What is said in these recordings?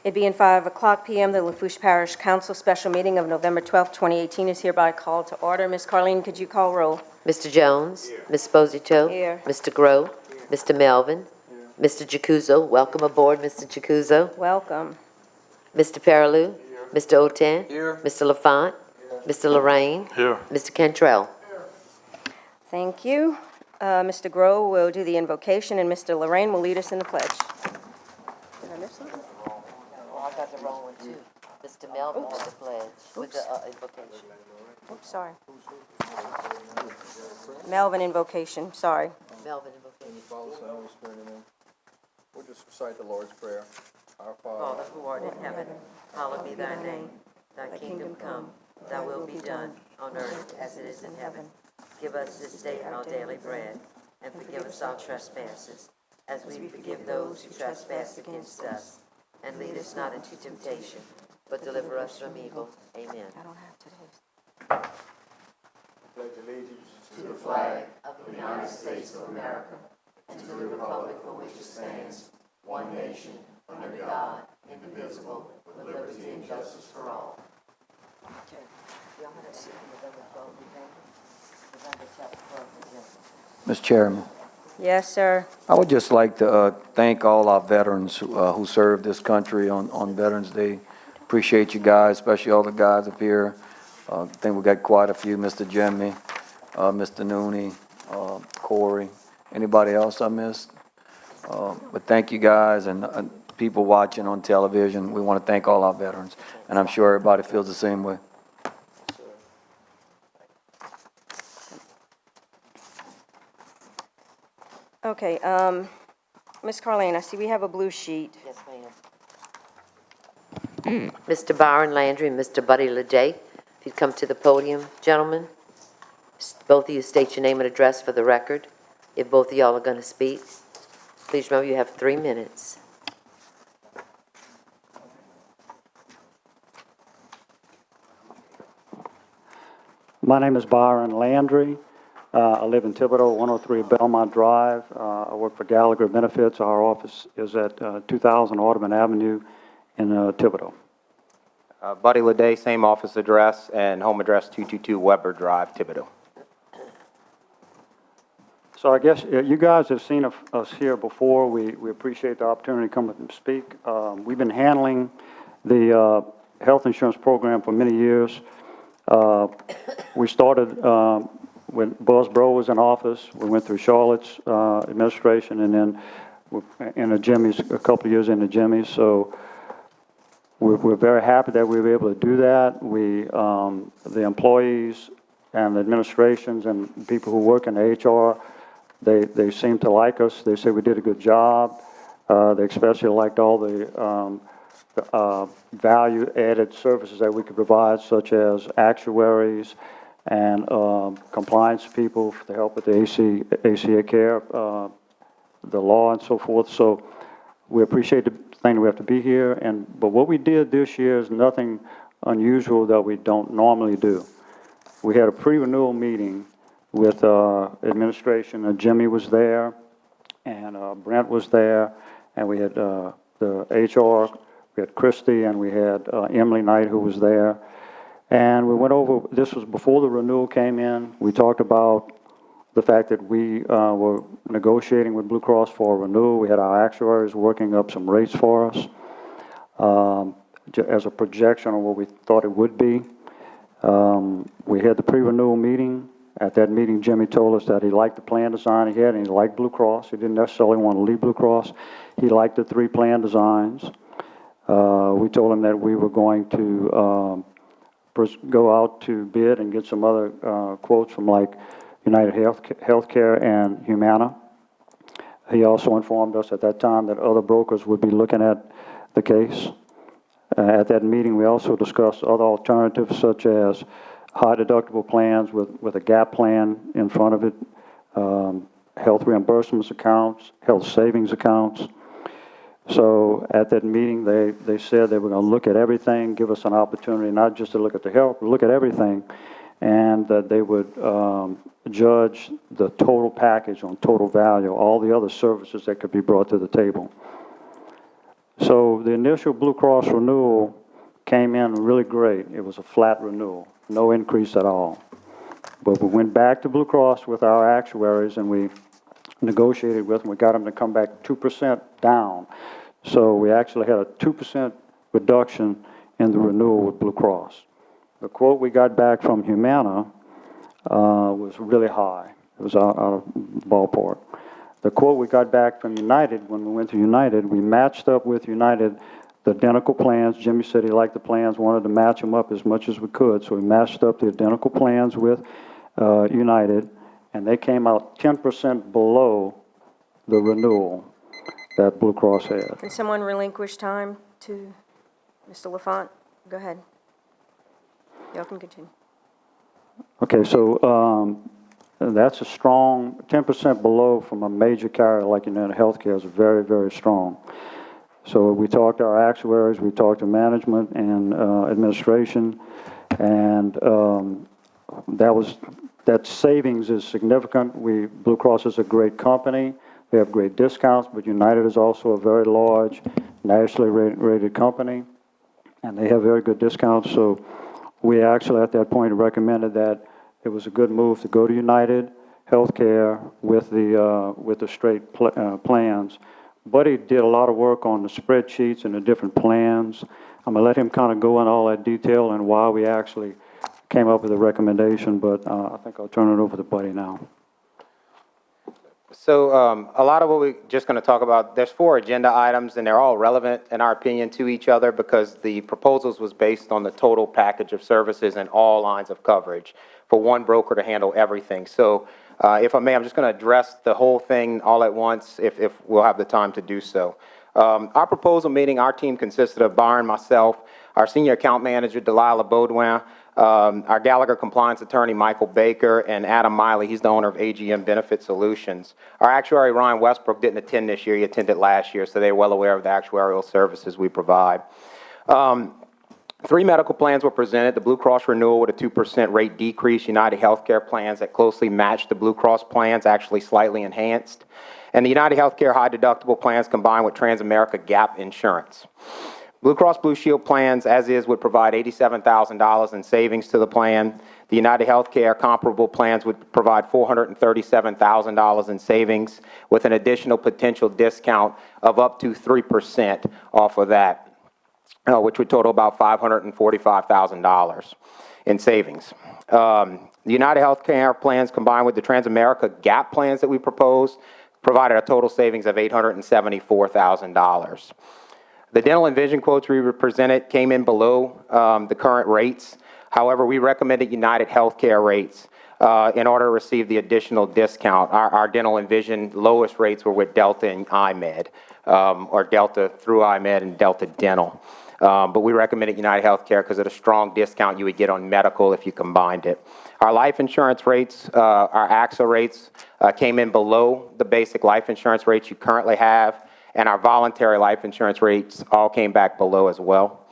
It being 5:00 p.m., the Lafourche Parish Council Special Meeting of November 12, 2018 is hereby called to order. Ms. Carlene, could you call roll? Mr. Jones? Here. Ms. Esposito? Here. Mr. Grow? Here. Mr. Melvin? Here. Mr. Jacuzo? Welcome aboard, Mr. Jacuzo. Welcome. Mr. Paraloo? Here. Mr. Oten? Here. Mr. Lafont? Here. Mr. Lorraine? Here. Mr. Cantrell? Thank you. Mr. Grow will do the invocation, and Mr. Lorraine will lead us in the pledge. Did I miss something? Oh, I got the wrong one, too. Mr. Melvin with the pledge, with the invocation. Oops, sorry. Melvin invocation, sorry. Melvin In invocation. the Father, Son, and Holy Spirit, amen. We'll just recite the Lord's Prayer. Our Father, Father, who art in heaven, hallowed be thy name. Thy kingdom come, thy will be done, on earth as it is in heaven. Give us this day our daily bread, and forgive us our trespasses, as we forgive those who trespass against us. And lead us not into temptation, but deliver us from evil. Amen. I don't have today's. pledge allegiance To the flag of the United States of America, and to the republic for which it stands, one nation, under God, indivisible, with liberty and justice for all. Mr. Chairman, Yes, sir. I would just like to thank all our veterans who served this country on Veterans Day. Appreciate you guys, especially all the guys up here. I think we got quite a few, Mr. Jimmy, Mr. Nooney, Corey, anybody else I missed? But thank you guys and people watching on television. We want to thank all our veterans, and I'm sure everybody feels the same way. Okay, Ms. Carlene, I see we have a blue sheet. Yes, ma'am. Mr. Byron Landry and Mr. Buddy Leday, if you'd come to the podium, gentlemen. Both of you state your name and address for the record. If both of y'all are going to speak, please remember you have 3 minutes. My name is Byron Landry. I live in Thibodeau, 103 Belmont Drive. I work for Gallagher Benefits. Our office is at 2000 Audubon Avenue in Thibodeau. Buddy Leday, same office address and home address 222 Weber Drive, Thibodeau. So I guess you guys have seen us here before. We appreciate the opportunity to come up and speak. We've been handling the health insurance program for many years. We started when Buzz Bro was in office. We went through Charlotte's administration, and then in the Jimmy's, a couple of years in the Jimmy's. So we're very happy that we were able to do that. The employees and the administrations and people who work in the HR, they seem to like us. They say we did a good job. They especially liked all the value-added services that we could provide, such as actuaries and compliance people to help with the ACA care, the law and so forth. So we appreciate the thing that we have to be here. But what we did this year is nothing unusual that we don't normally do. We had a pre-renewal meeting with administration. Jimmy was there, and Brent was there, and we had the HR, we had Christy, and we had Emily Knight, who was there. And we went over, this was before the renewal came in. We talked about the fact that we were negotiating with Blue Cross for a renewal. We had our actuaries working up some rates for us as a projection on what we thought it would be. We had the pre-renewal meeting. At that meeting, Jimmy told us that he liked the plan design he had, and he liked Blue Cross. He didn't necessarily want to leave Blue Cross. He liked the 3 plan designs. We told him that we were going to go out to bid and get some other quotes from like United Healthcare and Humana. He also informed us at that time that other brokers would be looking at the case. At that meeting, we also discussed other alternatives such as high deductible plans with a gap plan in front of it, health reimbursements accounts, health savings accounts. So at that meeting, they said they were going to look at everything, give us an opportunity not just to look at the health, but look at everything, and that they would judge the total package on total value, all the other services that could be brought to the table. So the initial Blue Cross renewal came in really great. It was a flat renewal, no increase at all. But we went back to Blue Cross with our actuaries and we negotiated with them. We got them to come back 2% down. So we actually had a 2% reduction in the renewal with Blue Cross. The quote we got back from Humana was really high. It was out of ballpark. The quote we got back from United, when we went to United, we matched up with United the identical plans. Jimmy said he liked the plans, wanted to match them up as much as we could. So we matched up the identical plans with United, and they came out 10% below the renewal that Blue Cross had. Can someone relinquish time to Mr. Lafont? Go ahead. Y'all can continue. Okay, so that's a strong, 10% below from a major carrier like United Healthcare is very, very strong. So we talked to our actuaries, we talked to management and administration, and that savings is significant. Blue Cross is a great company. They have great discounts, but United is also a very large, nationally rated company, and they have very good discounts. So we actually, at that point, recommended that it was a good move to go to United Healthcare with the straight plans. Buddy did a lot of work on the spreadsheets and the different plans. I'm going to let him kind of go in all that detail and why we actually came up with a recommendation, but I think I'll turn it over to Buddy now. So a lot of what we're just going to talk about, there's 4 agenda items, and they're all relevant, in our opinion, to each other because the proposals was based on the total package of services and all lines of coverage for one broker to handle everything. So if I may, I'm just going to address the whole thing all at once if we'll have the time to do so. Our proposal meeting, our team consisted of Byron, myself, our senior account manager, Delilah Baudouin, our Gallagher compliance attorney, Michael Baker, and Adam Miley. He's the owner of AGM Benefit Solutions. Our actuary, Ryan Westbrook, didn't attend this year. He attended last year, so they're well aware of the actuarial services we provide. 3 medical plans were presented. The Blue Cross renewal with a 2% rate decrease, United Healthcare plans that closely matched the Blue Cross plans, actually slightly enhanced, and the United Healthcare high deductible plans combined with Transamerica Gap insurance. Blue Cross Blue Shield plans, as is, would provide $87,000 in savings to the plan. The United Healthcare comparable plans would provide $437,000 in savings with an additional potential discount of up to 3% off of that, which would total about $545,000 in savings. The United Healthcare plans combined with the Transamerica Gap plans that we proposed provided a total savings of $874,000. The dental and vision quotes we presented came in below the current rates. However, we recommended United Healthcare rates in order to receive the additional discount. Our dental and vision lowest rates were with Delta and IMED, or Delta through IMED and Delta Dental. But we recommended United Healthcare because of the strong discount you would get on medical if you combined it. Our life insurance rates, our AXA rates, came in below the basic life insurance rates you currently have, and our voluntary life insurance rates all came back below as well.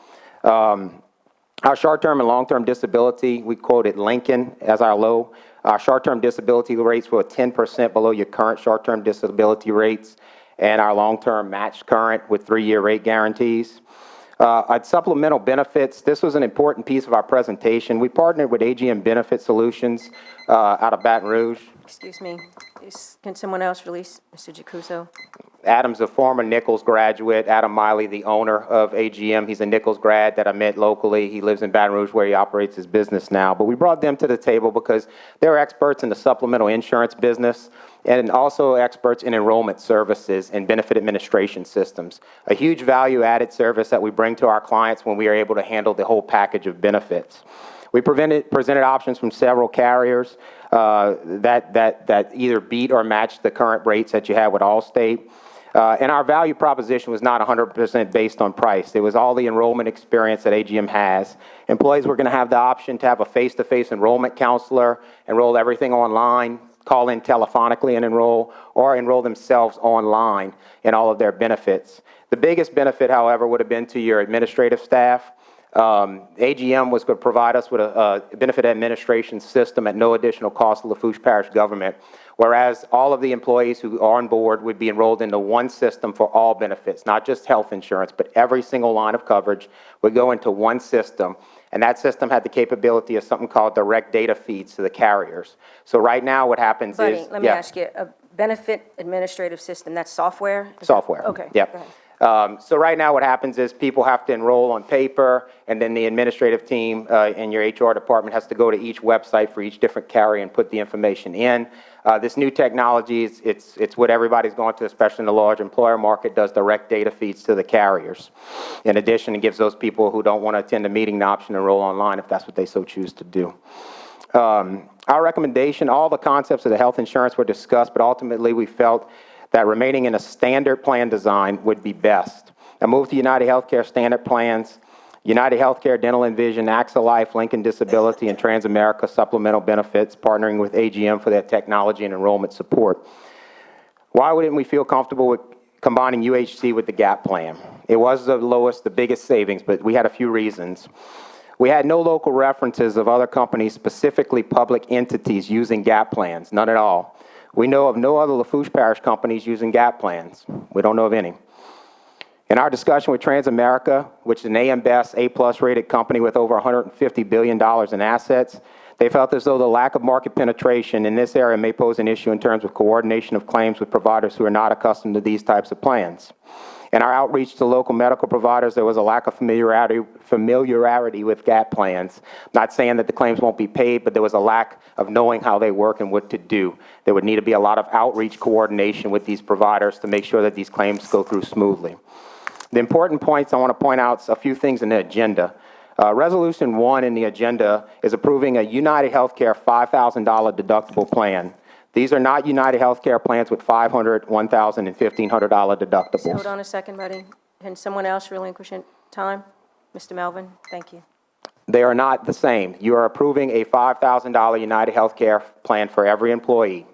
Our short-term and long-term disability, we quoted Lincoln as our low. Our short-term disability rates were 10% below your current short-term disability rates, and our long-term matched current with 3-year rate guarantees. At supplemental benefits, this was an important piece of our presentation. We partnered with AGM Benefit Solutions out of Baton Rouge. Excuse me. Can someone else release Mr. Giacuso? Adam's a former Nichols graduate. Adam Miley, the owner of AGM. He's a Nichols grad that I met locally. He lives in Baton Rouge where he operates his business now. But we brought them to the table because they're experts in the supplemental insurance business and also experts in enrollment services and benefit administration systems. A huge value-added service that we bring to our clients when we are able to handle the whole package of benefits. We presented options from several carriers that either beat or matched the current rates that you have with Allstate. And our value proposition was not 100% based on price. It was all the enrollment experience that AGM has. Employees were going to have the option to have a face-to-face enrollment counselor, enroll everything online, call in telephonically and enroll, or enroll themselves online in all of their benefits. The biggest benefit, however, would have been to your administrative staff. AGM was going to provide us with a benefit administration system at no additional cost to Lafourche Parish government, whereas all of the employees who are on board would be enrolled into one system for all benefits, not just health insurance, but every single line of coverage would go into one system. And that system had the capability of something called direct data feeds to the carriers. So right now what happens Buddy, is... let me yeah. ask you, a benefit administrative system, that's software? Software. Okay. Yep. Go ahead. So right now what happens is people have to enroll on paper, and then the administrative team and your HR department has to go to each website for each different carrier and put the information in. This new technology, it's what everybody's going to, especially in the large employer market, does direct data feeds to the carriers. In addition, it gives those people who don't want to attend a meeting the option to enroll online if that's what they so choose to do. Our recommendation, all the concepts of the health insurance were discussed, but ultimately we felt that remaining in a standard plan design would be best. A move to United Healthcare standard plans, United Healthcare Dental and Vision, AXA Life, Lincoln Disability, and Transamerica supplemental benefits, partnering with AGM for their technology and enrollment support. Why wouldn't we feel comfortable with combining UHC with the GAP plan? It was the lowest, the biggest savings, but we had a few reasons. We had no local references of other companies, specifically public entities, using GAP plans, none at all. We know of no other Lafourche Parish companies using GAP plans. We don't know of any. In our discussion with Transamerica, which is an AM Best A+ rated company with over $150 billion in assets, they felt as though the lack of market penetration in this area may pose an issue in terms of coordination of claims with providers who are not accustomed to these types of plans. In our outreach to local medical providers, there was a lack of familiarity with GAP plans. Not saying that the claims won't be paid, but there was a lack of knowing how they work and what to do. There would need to be a lot of outreach coordination with these providers to make sure that these claims go through smoothly. The important points I want to point out a few things in the agenda. Resolution 1 in the agenda is approving a United Healthcare $5,000 deductible plan. These are not United Healthcare plans with $500, $1,000, and $1,500 deductibles. Hold on a second, buddy. Can someone else relinquish time? Mr. Melvin, thank you. They are not the same. You are approving a $5,000 United Healthcare plan for every employee.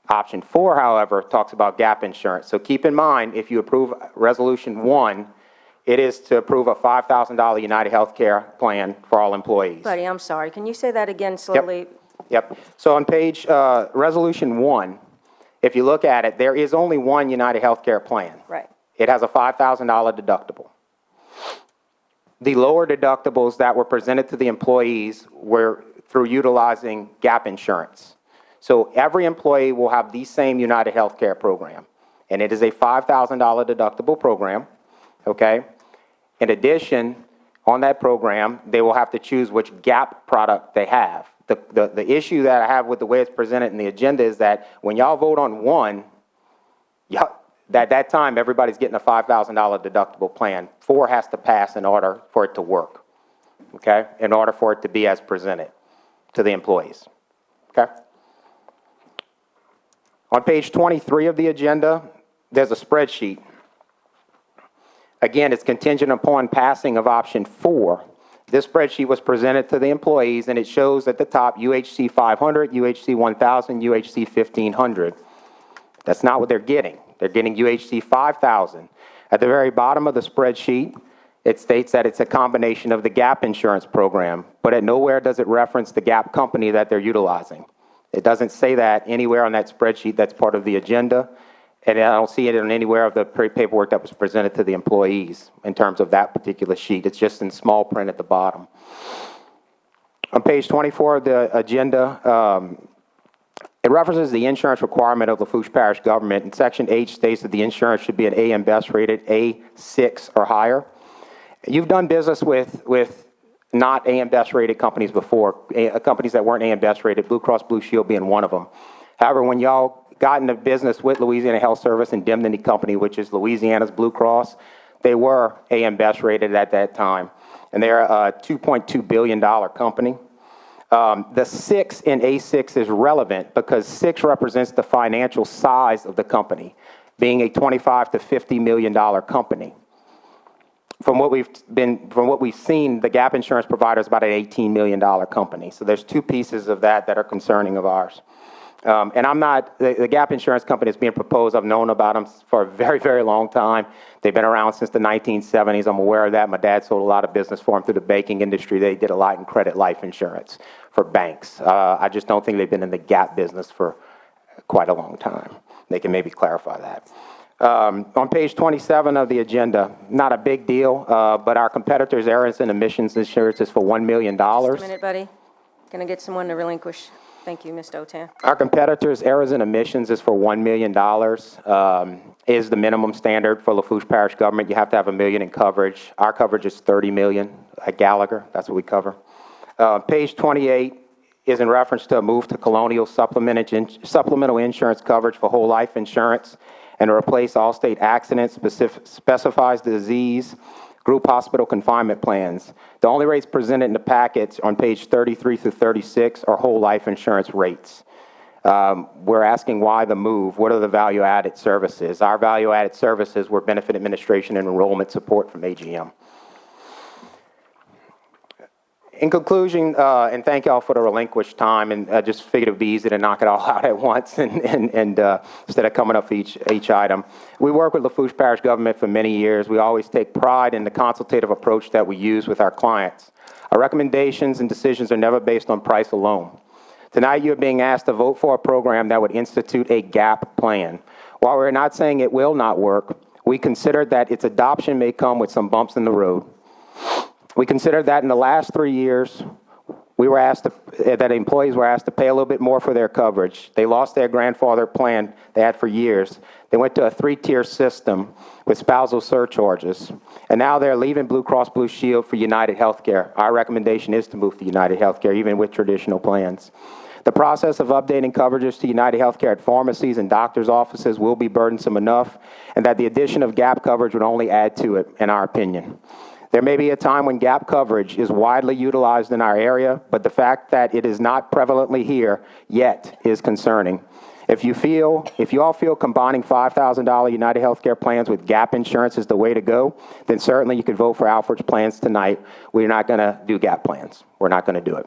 Option 4, however, talks about gap insurance. So keep in mind, if you approve Resolution 1, it is to approve a $5,000 United Healthcare plan for all employees. Buddy, I'm sorry. Can you say that again slowly? Yep. So on page Resolution 1, if you look at it, there is only one United Healthcare plan. Right. It has a $5,000 deductible. The lower deductibles that were presented to the employees were through utilizing gap insurance. So every employee will have the same United Healthcare program, and it is a $5,000 deductible program, okay? In addition, on that program, they will have to choose which gap product they have. The issue that I have with the way it's presented in the agenda is that when y'all vote on one, at that time, everybody's getting a $5,000 deductible plan. 4 has to pass in order for it to work, okay? In order for it to be as presented to the employees, okay? On page 23 of the agenda, there's a spreadsheet. Again, it's contingent upon passing of option 4. This spreadsheet was presented to the employees, and it shows at the top UHC 500, UHC 1000, UHC 1500. That's not what they're getting. They're getting UHC 5000. At the very bottom of the spreadsheet, it states that it's a combination of the GAP insurance program, but at nowhere does it reference the GAP company that they're utilizing. It doesn't say that anywhere on that spreadsheet that's part of the agenda, and I don't see it in anywhere of the paperwork that was presented to the employees in terms of that particular sheet. It's just in small print at the bottom. On page 24 of the agenda, it references the insurance requirement of Lafourche Parish government, and Section H states that the insurance should be an AM Best rated A6 or higher. You've done business with not AM Best rated companies before, companies that weren't AM Best rated, Blue Cross Blue Shield being one of them. However, when y'all got into business with Louisiana Health Service Indemnity Company, which is Louisiana's Blue Cross, they were AM Best rated at that time, and they're a $2.2 billion company. The 6 in A6 is relevant because 6 represents the financial size of the company, being a $25 to $50 million company. From what we've seen, the gap insurance provider is about an $18 million company. So there's 2 pieces of that are concerning of ours. And I'm not, the gap insurance company is being proposed. I've known about them for a very, very long time. They've been around since the 1970s. I'm aware of that. My dad sold a lot of business for them through the banking industry. They did a lot in credit life insurance for banks. I just don't think they've been in the gap business for quite a long time. They can maybe clarify that. On page 27 of the agenda, not a big deal, but our competitors' errors and emissions insurance is for $1 million. Just a minute, buddy. Gonna get someone to relinquish. Thank you, Mr. Otan. Our competitors' errors and emissions is for $1 million, is the minimum standard for Lafourche Parish government. You have to have $1 million in coverage. Our coverage is $30 million at Gallagher. That's what we cover. Page 28 is in reference to a move to Colonial supplemental insurance coverage for whole life insurance and to replace Allstate accident specifies the disease, group hospital confinement plans. The only rates presented in the packets on page 33 through 36 are whole life insurance rates. We're asking why the move. What are the value-added services? Our value-added services were benefit administration and enrollment support from AGM. In conclusion, and thank y'all for the relinquished time, and I just figured it would be easy to knock it all out at once and instead of coming up for each item. We work with Lafourche Parish government for many years. We always take pride in the consultative approach that we use with our clients. Our recommendations and decisions are never based on price alone. Tonight, you're being asked to vote for a program that would institute a GAP plan. While we're not saying it will not work, we consider that its adoption may come with some bumps in the road. We considered that in the last 3 years, that employees were asked to pay a little bit more for their coverage. They lost their grandfather plan they had for years. They went to a 3-tier system with spousal surcharges. And now they're leaving Blue Cross Blue Shield for United Healthcare. Our recommendation is to move to United Healthcare, even with traditional plans. The process of updating coverages to United Healthcare at pharmacies and doctors' offices will be burdensome enough, and that the addition of GAP coverage would only add to it, in our opinion. There may be a time when GAP coverage is widely utilized in our area, but the fact that it is not prevalently here yet is concerning. If you all feel combining $5,000 United Healthcare plans with GAP insurance is the way to go, then certainly you could vote for Alfred's plans tonight. We're not going to do GAP plans. We're not going to do it.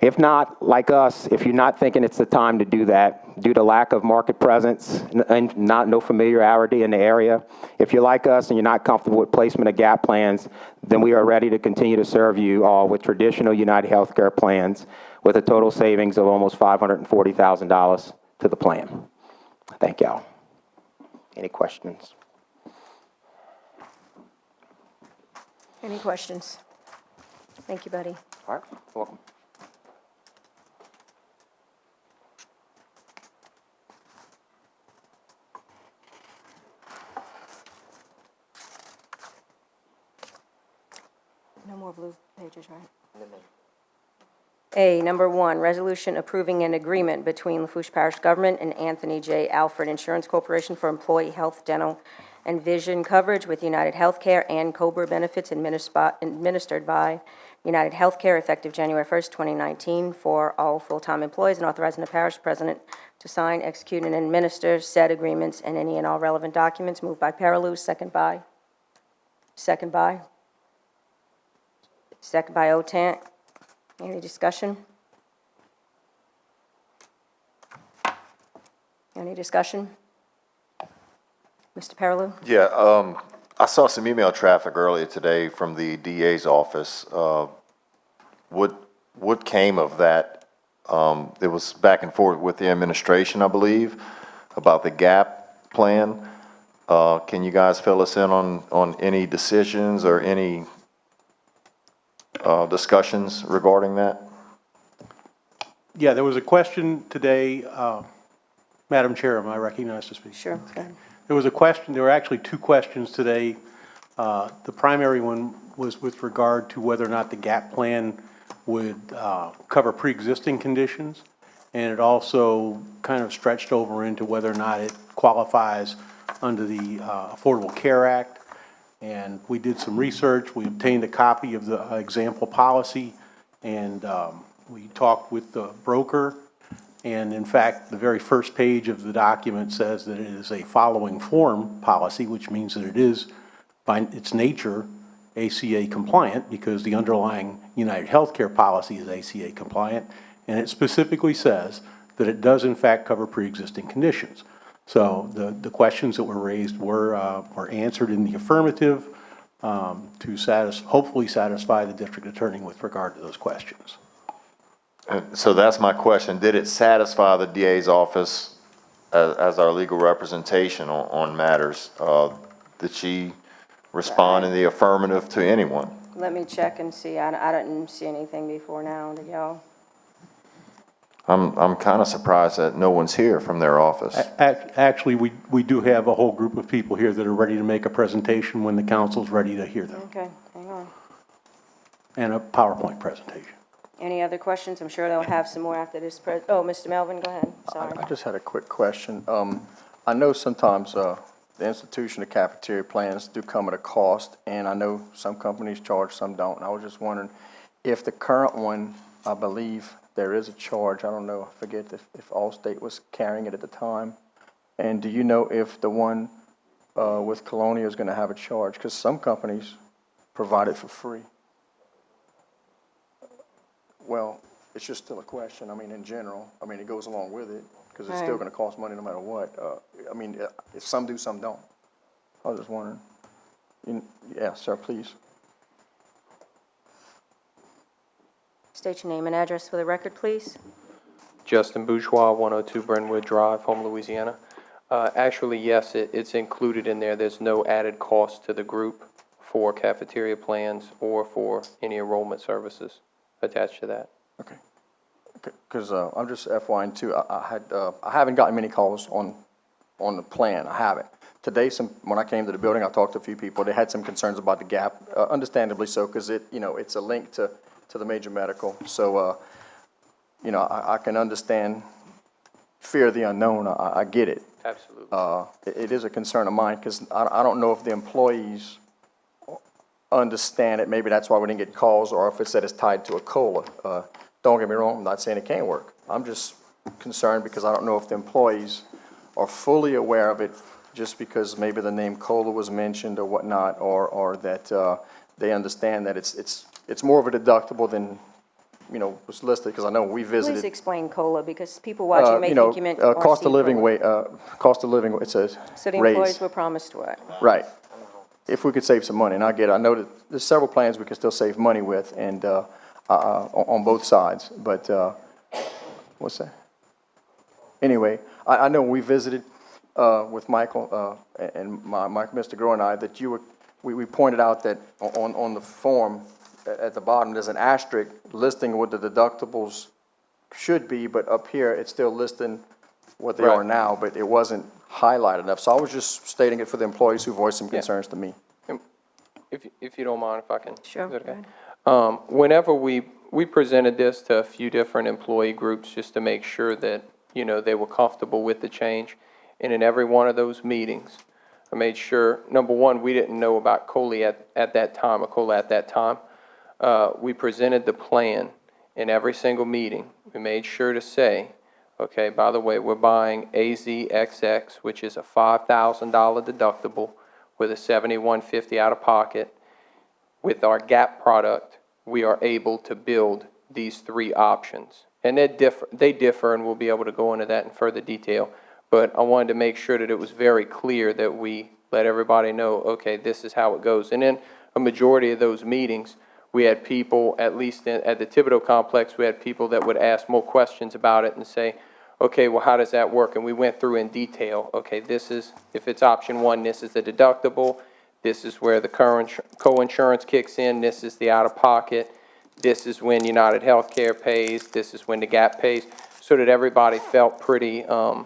If not, like us, if you're not thinking it's the time to do that, due to lack of market presence and no familiarity in the area, if you're like us and you're not comfortable with placement of GAP plans, then we are ready to continue to serve you all with traditional United Healthcare plans with a total savings of almost $540,000 to the plan. Thank y'all. Any questions? Any questions? Thank you, buddy. All right, you're welcome. No more blue pages, right? A, number 1, resolution approving an agreement between Lafourche Parish Government and Anthony J. Alfred Insurance Corporation for employee health, dental, and vision coverage with United Healthcare and COBRA benefits administered by United Healthcare effective January 1st, 2019 for all full-time employees, and authorizing the parish president to sign, execute, and administer said agreements and any and all relevant documents. Moved by Paraloo, second by Otant. Any discussion? Any discussion? Mr. Paraloo? Yeah, I saw some email traffic earlier today from the DA's office. What came of that? It was back and forth with the administration, I believe, about the GAP plan. Can you guys fill us in on any decisions or any discussions regarding that? Yeah, there was a question today. Madam Chair, am I recognized to speak? Sure. Go ahead. There was a question, there were actually 2 questions today. The primary one was with regard to whether or not the GAP plan would cover pre-existing conditions, and it also kind of stretched over into whether or not it qualifies under the Affordable Care Act. And we did some research. We obtained a copy of the example policy, and we talked with the broker. And in fact, the very first page of the document says that it is a following form policy, which means that it is, by its nature, ACA compliant, because the underlying United Healthcare policy is ACA compliant. and it specifically says that it does in fact cover pre-existing conditions. So the questions that were raised were answered in the affirmative to hopefully satisfy the district attorney with regard to those questions. So that's my question. Did it satisfy the DA's office as our legal representation on matters? Did she respond in the affirmative to anyone? Let me check and see. I didn't see anything before now, did y'all? I'm kind of surprised that no one's here from their office. Actually, we do have a whole group of people here that are ready to make a presentation when the council's ready to hear them, Okay, hang on. and a PowerPoint presentation. Any other questions? I'm sure they'll have some more after this. Oh, Mr. Melvin, go ahead. Sorry. I just had a quick question. I know sometimes the institution of cafeteria plans do come at a cost, and I know some companies charge, some don't. And I was just wondering if the current one, I believe there is a charge. I don't know, I forget if Allstate was carrying it at the time. And do you know if the one with Colonial is going to have a charge? Because some companies provide it for free. Well, it's just still a question. I mean, in general, I mean, it goes along with it because it's still Right. going to cost money no matter what. I mean, if some do, some don't. I was just wondering. Yeah, sir, please. State your name and address for the record, please. Justin Bourgeois, 102 Brentwood Drive, Home, Louisiana. Actually, yes, it's included in there. There's no added cost to the group for cafeteria plans or for any enrollment services attached to that. Okay. Because I'm just FYing too. I haven't gotten many calls on the plan. I haven't. Today, when I came to the building, I talked to a few people. They had some concerns about the gap, understandably so, because it's a link to the major medical. So, I can understand fear of the unknown. I get it. Absolutely. It is a concern of mine because I don't know if the employees understand it. Maybe that's why we didn't get calls, or if it's that it's tied to a COLA. Don't get me wrong, I'm not saying it can't work. I'm just concerned because I don't know if the employees are fully aware of it just because maybe the name COLA was mentioned or whatnot, or that they understand that it's more of a deductible than, was listed, because I know we visited. Please explain COLA, because people watching may think you meant RC cost of living, COLA. cost of living, it's a So the employees raise. were promised what? Right. If we could save some money, and I get it, I know that there's several plans we can still save money with, and, on both sides, but, what's that? Anyway, I know when we visited, with Michael, and Mr. Groh and I, that we pointed out that on the form, at the bottom, there's an asterisk listing what the deductibles should be, but up here, it's still listing what they are now, but it wasn't highlighted enough. So I was just stating it for the employees who voiced some concerns to me. If you don't mind, if I can. Sure, Is that go okay? ahead. Whenever we presented this to a few different employee groups just to make sure that, they were comfortable with the change. And in every one of those meetings, I made sure, number one, we didn't know about COLA at that time, or COLA at that time. We presented the plan in every single meeting. We made sure to say, okay, by the way, we're buying AZXX, which is a $5,000 deductible with a $7,150 out of pocket. With our GAP product, we are able to build these three options. And they differ, and we'll be able to go into that in further detail. But I wanted to make sure that it was very clear that we let everybody know, okay, this is how it goes. And in a majority of those meetings, we had people, at least at the Thibodeau complex, we had people that would ask more questions about it and say, okay, well, how does that work? And we went through in detail, okay, this is, if it's option one, this is the deductible, this is where the current co-insurance kicks in, this is the out-of-pocket, this is when United Healthcare pays, this is when the GAP pays, so that everybody felt pretty, I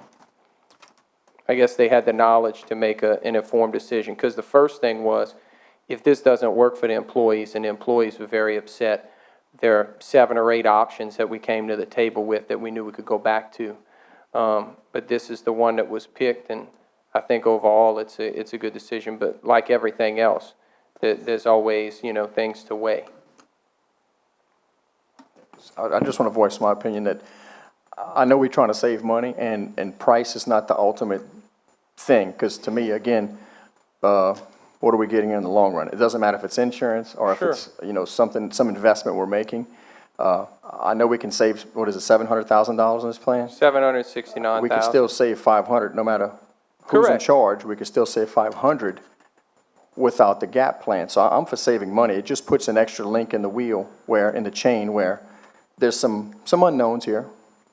guess they had the knowledge to make an informed decision. Because the first thing was, if this doesn't work for the employees, and the employees were very upset, there are 7 or 8 options that we came to the table with that we knew we could go back to. But this is the one that was picked, and I think overall it's a good decision. But like everything else, there's always, things to weigh. I just want to voice my opinion that I know we're trying to save money, and price is not the ultimate thing, because to me, again, what are we getting in the long run? It doesn't matter if it's insurance or if it's, some investment we're making. I know we can save, what is it, $700,000 in this plan? 769,000. We could still save 500, no matter who's in Correct. charge, we could still save 500 without the gap plan. So I'm for saving money. It just puts an extra link in the wheel where, in the chain where there's some unknowns here.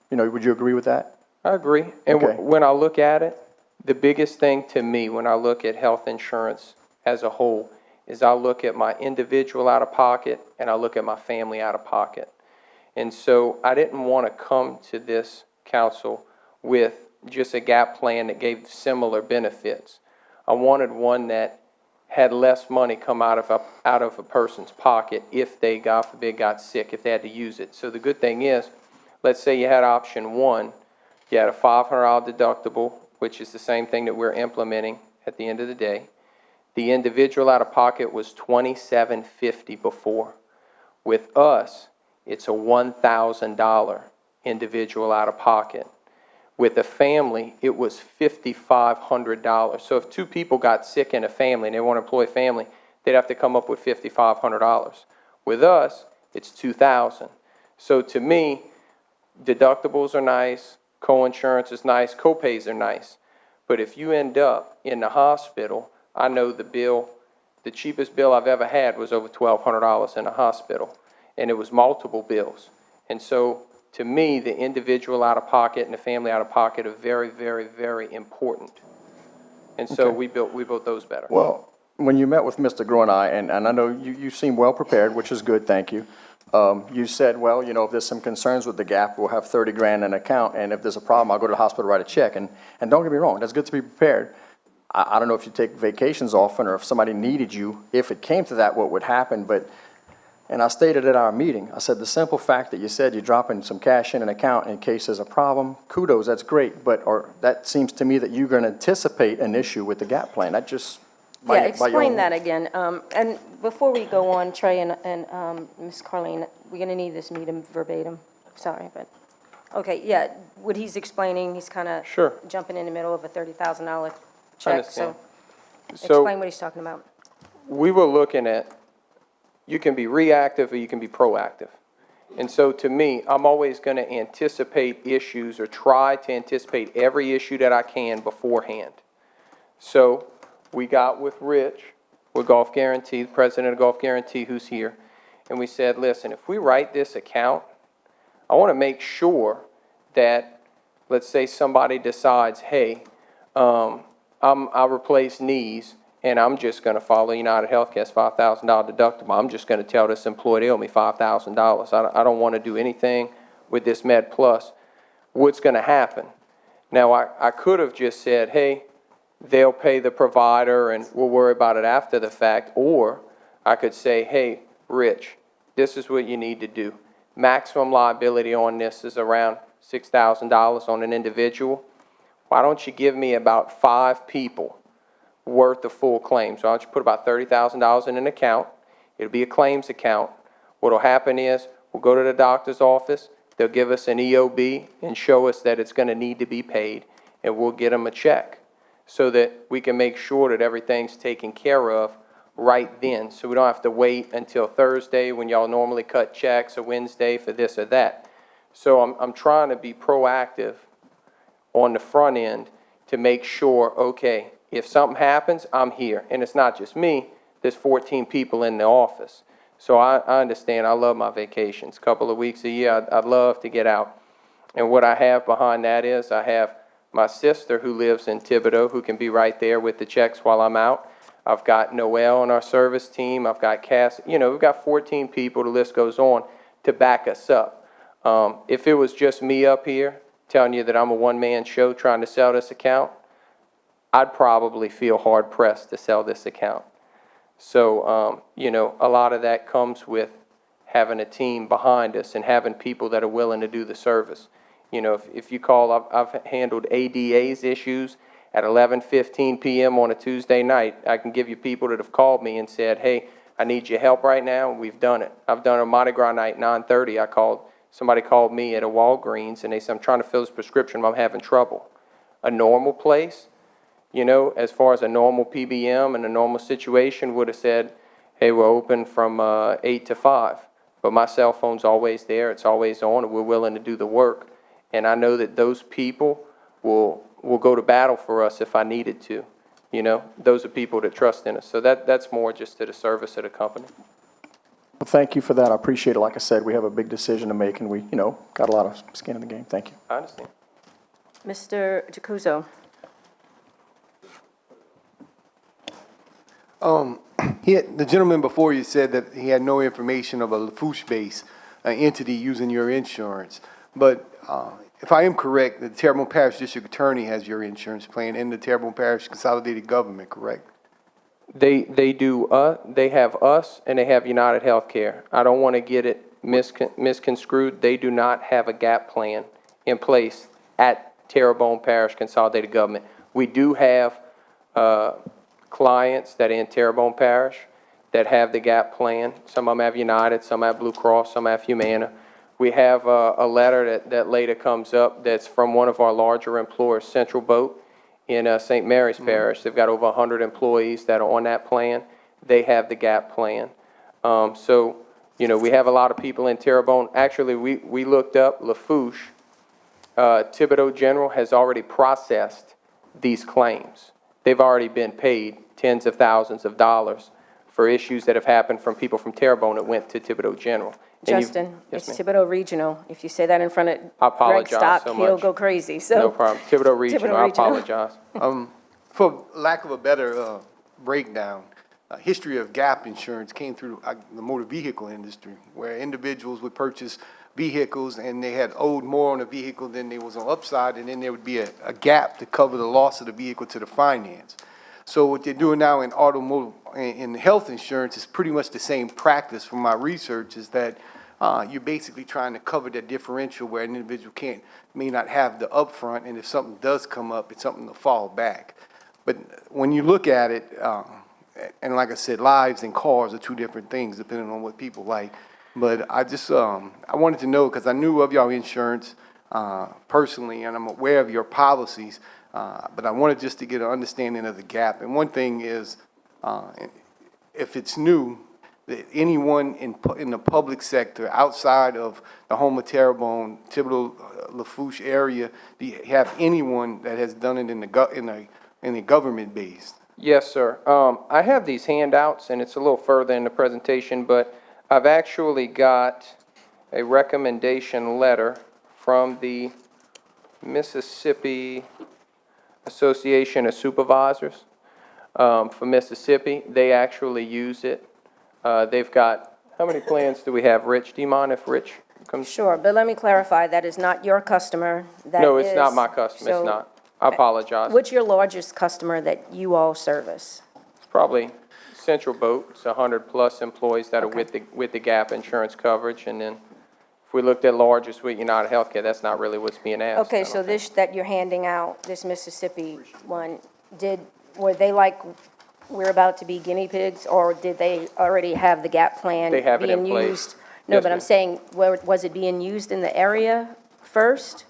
You know, would you agree with that? I agree. And Okay. when I look at it, the biggest thing to me when I look at health insurance as a whole is I look at my individual out of pocket and I look at my family out of pocket. And so I didn't want to come to this council with just a gap plan that gave similar benefits. I wanted one that had less money come out of a person's pocket if they, God forbid, got sick, if they had to use it. So the good thing is, let's say you had option one, you had a $500 deductible, which is the same thing that we're implementing at the end of the day. The individual out of pocket was $2,750 before. With us, it's a $1,000 individual out of pocket. With a family, it was $5,500. So if two people got sick in a family and they want to employ a family, they'd have to come up with $5,500. With us, it's $2,000. So to me, deductibles are nice, co-insurance is nice, co-pays are nice. But if you end up in the hospital, I know the cheapest bill I've ever had was over $1,200 in a hospital, and it was multiple bills. And so to me, the individual out of pocket and the family out of pocket are very, very, very important. And so Okay. we built those better. Well, when you met with Mr. Groeneye, and I know you seem well prepared, which is good, thank you. You said, well, you know, if there's some concerns with the gap, we'll have 30 grand in account, and if there's a problem, I'll go to the hospital, write a check. And don't get me wrong, that's good to be prepared. I don't know if you take vacations often or if somebody needed you, if it came to that, what would happen, but, and I stated at our meeting, I said, the simple fact that you said you're dropping some cash in an account in case there's a problem, kudos, that's great, but, or that seems to me that you're gonna anticipate an issue with the gap plan, that just. by Yeah, your explain own- that again. And before we go on, Trey and Ms. Carleen, we're going to need this meeting verbatim. Sorry, but, okay, yeah, what he's explaining, he's kind of Sure. jumping in the middle of a $30,000 check, so understand. explain what he's talking about. We were looking at, you can be reactive or you can be proactive. And so to me, I'm always going to anticipate issues or try to anticipate every issue that I can beforehand. So we got with Rich, with Golf Guarantee, the president of Golf Guarantee, who's here, and we said, listen, if we write this account, I want to make sure that, let's say somebody decides, hey, I replace knees, and I'm just going to follow United Healthcare's $5,000 deductible. I'm just going to tell this employee they owe me $5,000. I don't want to do anything with this Med Plus. What's going to happen? Now, I could have just said, hey, they'll pay the provider and we'll worry about it after the fact. Or I could say, hey, Rich, this is what you need to do. Maximum liability on this is around $6,000 on an individual. Why don't you give me about 5 people worth of full claims? Why don't you put about $30,000 in an account? It'll be a claims account. What'll happen is we'll go to the doctor's office. They'll give us an EOB and show us that it's going to need to be paid, and we'll get them a check so that we can make sure that everything's taken care of right then. So we don't have to wait until Thursday when y'all normally cut checks, or Wednesday for this or that. So I'm trying to be proactive on the front end to make sure, okay, if something happens, I'm here. And it's not just me, there's 14 people in the office. So I understand, I love my vacations. A couple of weeks a year, I'd love to get out. And what I have behind that is I have my sister who lives in Thibodeau who can be right there with the checks while I'm out. I've got Noel on our service team. I've got Cass. You know, we've got 14 people, the list goes on, to back us up. If it was just me up here telling you that I'm a one-man show trying to sell this account, I'd probably feel hard-pressed to sell this account. So, you know, a lot of that comes with having a team behind us and having people that are willing to do the service. You know, if you call, I've handled ADA's issues at 11:15 p.m. on a Tuesday night. I can give you people that have called me and said, hey, I need your help right now, and we've done it. I've done a Mardi Gras night, 9:30. Somebody called me at a Walgreens, and they said, I'm trying to fill this prescription, but I'm having trouble. A normal place, you know, as far as a normal PBM and a normal situation would have said, hey, we're open from 8 to 5. but my cell phone's always there, it's always on, and we're willing to do the work. And I know that those people will go to battle for us if I needed to. You know, those are people that trust in us. So that's more just to the service of the company. Well, thank you for that. I appreciate it. Like I said, we have a big decision to make, and we, got a lot of skin in the game. Thank you. I understand. Mr. Jacuzzo? The gentleman before you said that he had no information of a Lafourche-based entity using your insurance. But if I am correct, the Terrebonne Parish District Attorney has your insurance plan and the Terrebonne Parish Consolidated Government, correct? They have us and they have United Healthcare. I don't want to get it misconstrued. They do not have a gap plan in place at Terrebonne Parish Consolidated Government. We do have clients that are in Terrebonne Parish that have the gap plan. Some of them have United, some have Blue Cross, some have Humana. We have a letter that later comes up that's from one of our larger employers, Central Boat, in St. Mary's Parish. They've got over 100 employees that are on that plan. They have the gap plan. So, we have a lot of people in Terrebonne. Actually, we looked up Lafourche. Thibodeau General has already processed these claims. They've already been paid tens of thousands of dollars for issues that have happened from people from Terrebonne that went to Thibodeau General. Justin, Yes, it's ma'am. Thibodeau Regional. If you say that in front of I apologize Greg Stock, so he'll much. go crazy, so. No problem. Thibodeau Regional, I Regional. apologize. For lack of a better breakdown, history of gap insurance came through the motor vehicle industry, where individuals would purchase vehicles and they had owed more on the vehicle than there was on upside, and then there would be a gap to cover the loss of the vehicle to the finance. So what they're doing now in automotive, in health insurance is pretty much the same practice from my research, is that you're basically trying to cover that differential where an individual may not have the upfront, and if something does come up, it's something to fall back. But when you look at it, and like I said, lives and cars are two different things depending on what people like. But I just, I wanted to know, because I knew of your insurance personally, and I'm aware of your policies, but I wanted just to get an understanding of the gap. And one thing is, if it's new, that anyone in the public sector outside of the home of Terrebonne, Thibodeau, Lafourche area, do you have anyone that has done it in the government base? Yes, sir. I have these handouts, and it's a little further in the presentation, but I've actually got a recommendation letter from the Mississippi Association of Supervisors for Mississippi. They actually use it. They've got, how many plans do we have, Rich? Do you mind if Rich comes? Sure, but let me clarify, that is not your customer. That No, it's not is- my customer, so, it's not. I apologize. What's your largest customer that you all service? It's probably Central Boat. It's 100-plus employees that are with the gap insurance coverage. And then if we looked at largest with United Healthcare, that's not really what's being asked. Okay, I so don't think. this that you're handing out, this Mississippi one, were they like, we're about to be guinea pigs, or did they already have the gap plan They have it in being place. used? No, Yes, but I'm ma'am. saying, was it being used in the area first?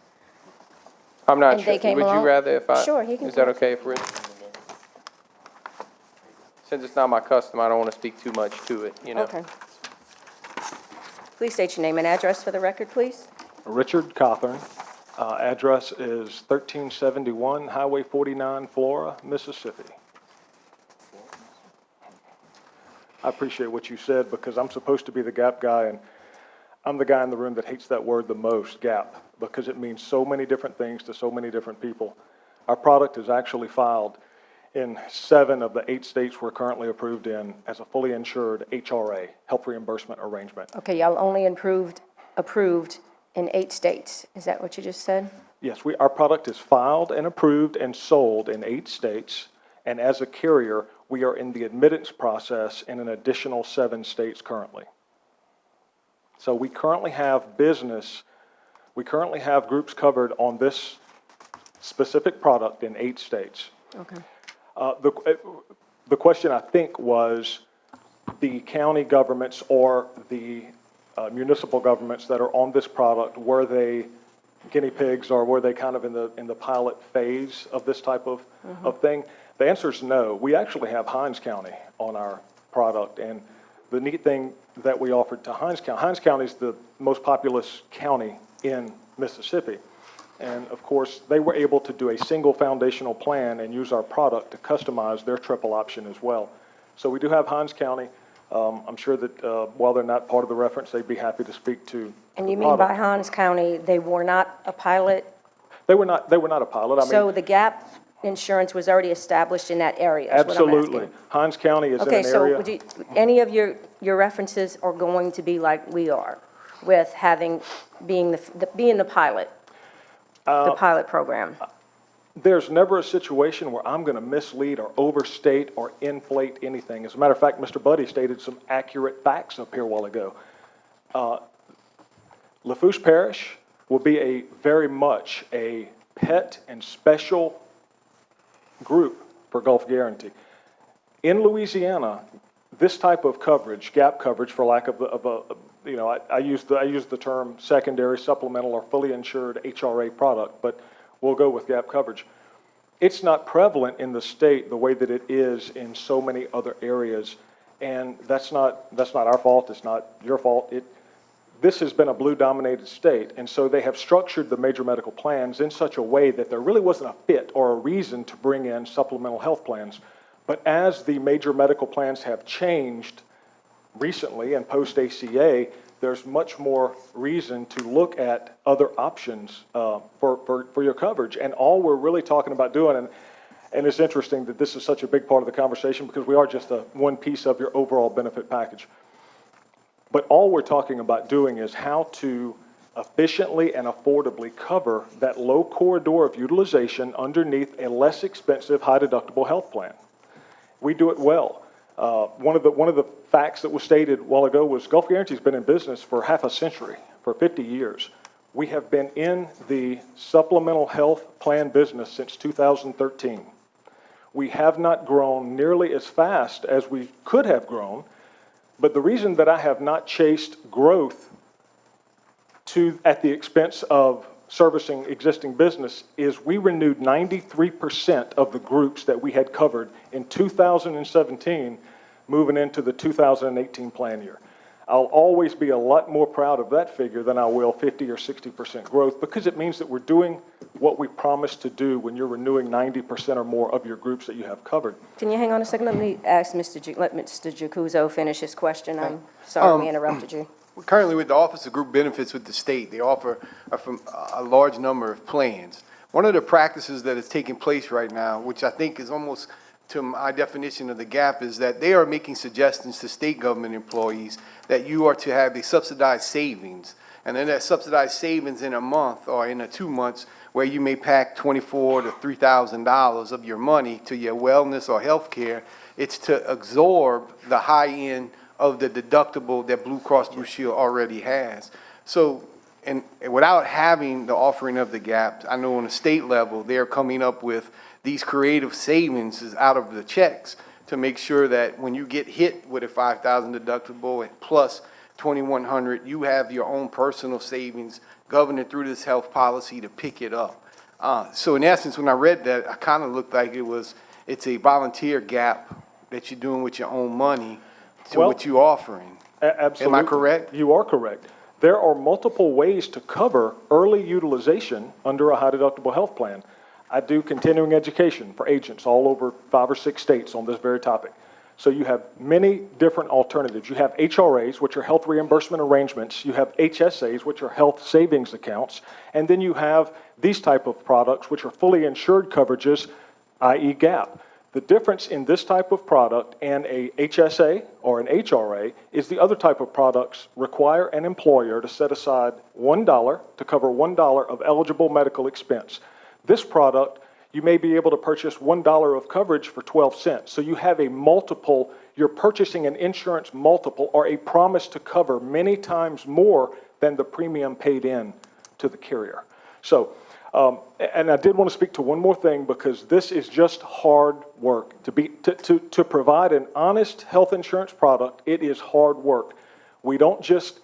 I'm not and sure. they came Would you along? rather if I? Sure, he can Is that talk. okay if Rich? Since it's not my customer, I don't want to speak too much to it, Okay. Please state your name and address for the record, please. Richard Cawthorn. Address is 1371 Highway 49, Flora, Mississippi. I appreciate what you said, because I'm supposed to be the gap guy, and I'm the guy in the room that hates that word the most, gap, because it means so many different things to so many different people. Our product is actually filed in 7 of the 8 states we're currently approved in as a fully insured HRA, health reimbursement arrangement. Okay, y'all only approved in 8 states. Is that what you just said? Yes, our product is filed and approved and sold in 8 states, and as a carrier, we are in the admittance process in an additional 7 states currently. So we currently have groups covered on this specific product in 8 states. Okay. The question, I think, was the county governments or the municipal governments that are on this product, were they guinea pigs, or were they kind of in the pilot phase of this type of thing? The answer is no. We actually have Hinds County on our product, and the neat thing that we offered to Hinds County is the most populous county in Mississippi. And of course, they were able to do a single foundational plan and use our product to customize their triple option as well. So we do have Hinds County. I'm sure that while they're not part of the reference, they'd be happy to speak to And the you mean by product. Hinds County, they were not a pilot? They were not a pilot. I mean, So the gap insurance was already established in that area, is what I'm asking. absolutely. Hinds County is in Okay, an so area. would you, any of your references are going to be like we are, with having, being the pilot, the pilot program? There's never a situation where I'm going to mislead or overstate or inflate anything. As a matter of fact, Mr. Buddy stated some accurate facts up here a while ago. Lafourche Parish will be very much a pet and special group for Gulf Guarantee. In Louisiana, this type of coverage, gap coverage, for lack of I use the term secondary, supplemental, or fully insured HRA product, but we'll go with gap coverage. It's not prevalent in the state the way that it is in so many other areas, and that's not our fault. It's not your fault. This has been a blue-dominated state, and so they have structured the major medical plans in such a way that there really wasn't a fit or a reason to bring in supplemental health plans. But as the major medical plans have changed recently and post-ACA, there's much more reason to look at other options for your coverage. And all we're really talking about doing, and it's interesting that this is such a big part of the conversation because we are just one piece of your overall benefit package. But all we're talking about doing is how to efficiently and affordably cover that low corridor of utilization underneath a less expensive, high-deductible health plan. We do it well. One of the facts that was stated a while ago was Gulf Guarantee's been in business for half a century, for 50 years. We have been in the supplemental health plan business since 2013. We have not grown nearly as fast as we could have grown, but the reason that I have not chased growth at the expense of servicing existing business is we renewed 93% of the groups that we had covered in 2017 moving into the 2018 plan year. I'll always be a lot more proud of that figure than I will 50 or 60% growth because it means that we're doing what we promised to do when you're renewing 90% or more of your groups that you have covered. Can you hang on a second? Let me ask let Mr. Jacuzzo finish his question. I'm sorry we interrupted you. Currently with the Office of Group Benefits with the state, they offer from a large number of plans. One of the practices that is taking place right now, which I think is almost to my definition of the gap, is that they are making suggestions to state government employees that you are to have a subsidized savings. And then that subsidized savings in a month or in 2 months where you may pack $2,400 to $3,000 of your money to your wellness or health care, it's to absorb the high end of the deductible that Blue Cross Blue Shield already has. So, and without having the offering of the gap, I know on a state level, they're coming up with these creative savings out of the checks to make sure that when you get hit with a $5,000 deductible and plus $2,100, you have your own personal savings governing through this health policy to pick it up. So in essence, when I read that, I kind of looked like it's a volunteer gap that you're doing with your own money to what you're offering. Absolutely. Am I correct? You are correct. There are multiple ways to cover early utilization under a high-deductible health plan. I do continuing education for agents all over 5 or 6 states on this very topic. So you have many different alternatives. You have HRAs, which are health reimbursement arrangements. You have HSAs, which are health savings accounts. And then you have these type of products, which are fully insured coverages, i.e. GAP. The difference in this type of product and a HSA or an HRA is the other type of products require an employer to set aside $1 to cover $1 of eligible medical expense. This product, you may be able to purchase $1 of coverage for 12 cents. So you have a multiple, you're purchasing an insurance multiple or a promise to cover many times more than the premium paid in to the carrier. So, and I did want to speak to one more thing because this is just hard work. To provide an honest health insurance product, it is hard work. We don't just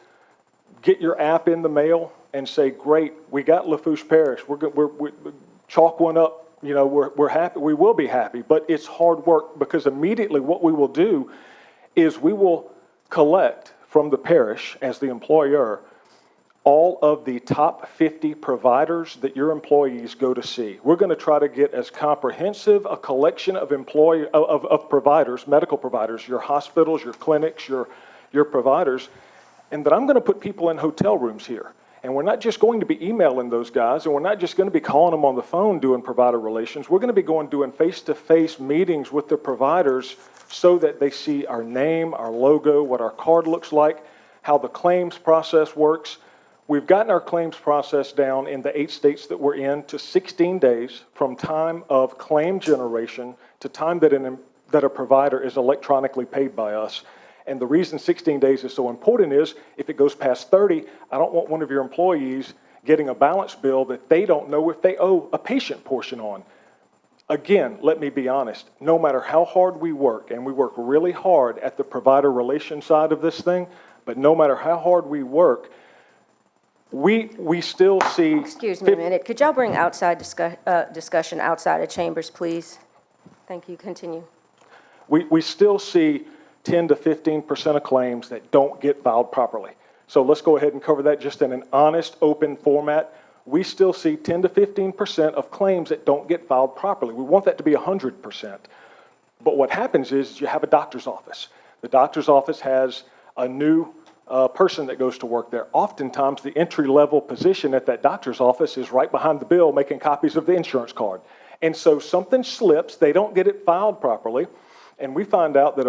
get your app in the mail and say, great, we got Lafourche Parish, we're chalk one up, we're happy, we will be happy, but it's hard work because immediately what we will do is we will collect from the parish as the employer all of the top 50 providers that your employees go to see. We're going to try to get as comprehensive a collection of providers, medical providers, your hospitals, your clinics, your providers, and that I'm going to put people in hotel rooms here. And we're not just going to be emailing those guys, and we're not just going to be calling them on the phone doing provider relations. We're going to be doing face-to-face meetings with the providers so that they see our name, our logo, what our card looks like, how the claims process works. We've gotten our claims process down in the 8 states that we're in to 16 days from time of claim generation to time that a provider is electronically paid by us. And the reason 16 days is so important is if it goes past 30, I don't want one of your employees getting a balance bill that they don't know if they owe a patient portion on. Again, let me be honest, no matter how hard we work, and we work really hard at the provider relations side of this thing, but no matter how hard we work, we still see... Excuse me a minute. Could y'all bring outside discussion outside of chambers, please? Thank you. Continue. We still see 10 to 15% of claims that don't get filed properly. So let's go ahead and cover that just in an honest, open format. We still see 10 to 15% of claims that don't get filed properly. We want that to be 100%. But what happens is you have a doctor's office. The doctor's office has a new person that goes to work there. Oftentimes, the entry-level position at that doctor's office is right behind the bill making copies of the insurance card. And so something slips, they don't get it filed properly, and we find out that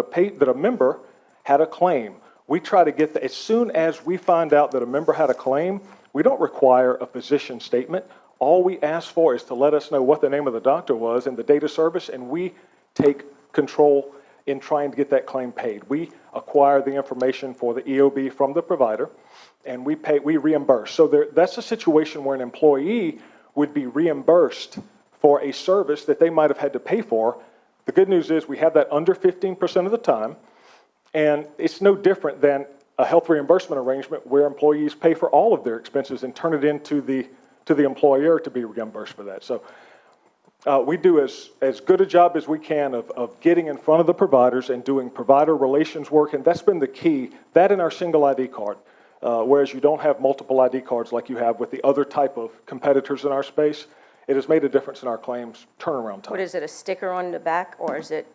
a member had a claim. We try to get as soon as we find out that a member had a claim, we don't require a physician statement. All we ask for is to let us know what the name of the doctor was and the date of service, and we take control in trying to get that claim paid. We acquire the information for the EOB from the provider, and we reimburse. So that's a situation where an employee would be reimbursed for a service that they might have had to pay for. The good news is we have that under 15% of the time, and it's no different than a health reimbursement arrangement where employees pay for all of their expenses and turn it into the employer to be reimbursed for that. So we do as good a job as we can of getting in front of the providers and doing provider relations work, and that's been the key. That and our single ID card, whereas you don't have multiple ID cards like you have with the other type of competitors in our space, it has made a difference in our claims turnaround time. What is it, a sticker on the back, or is it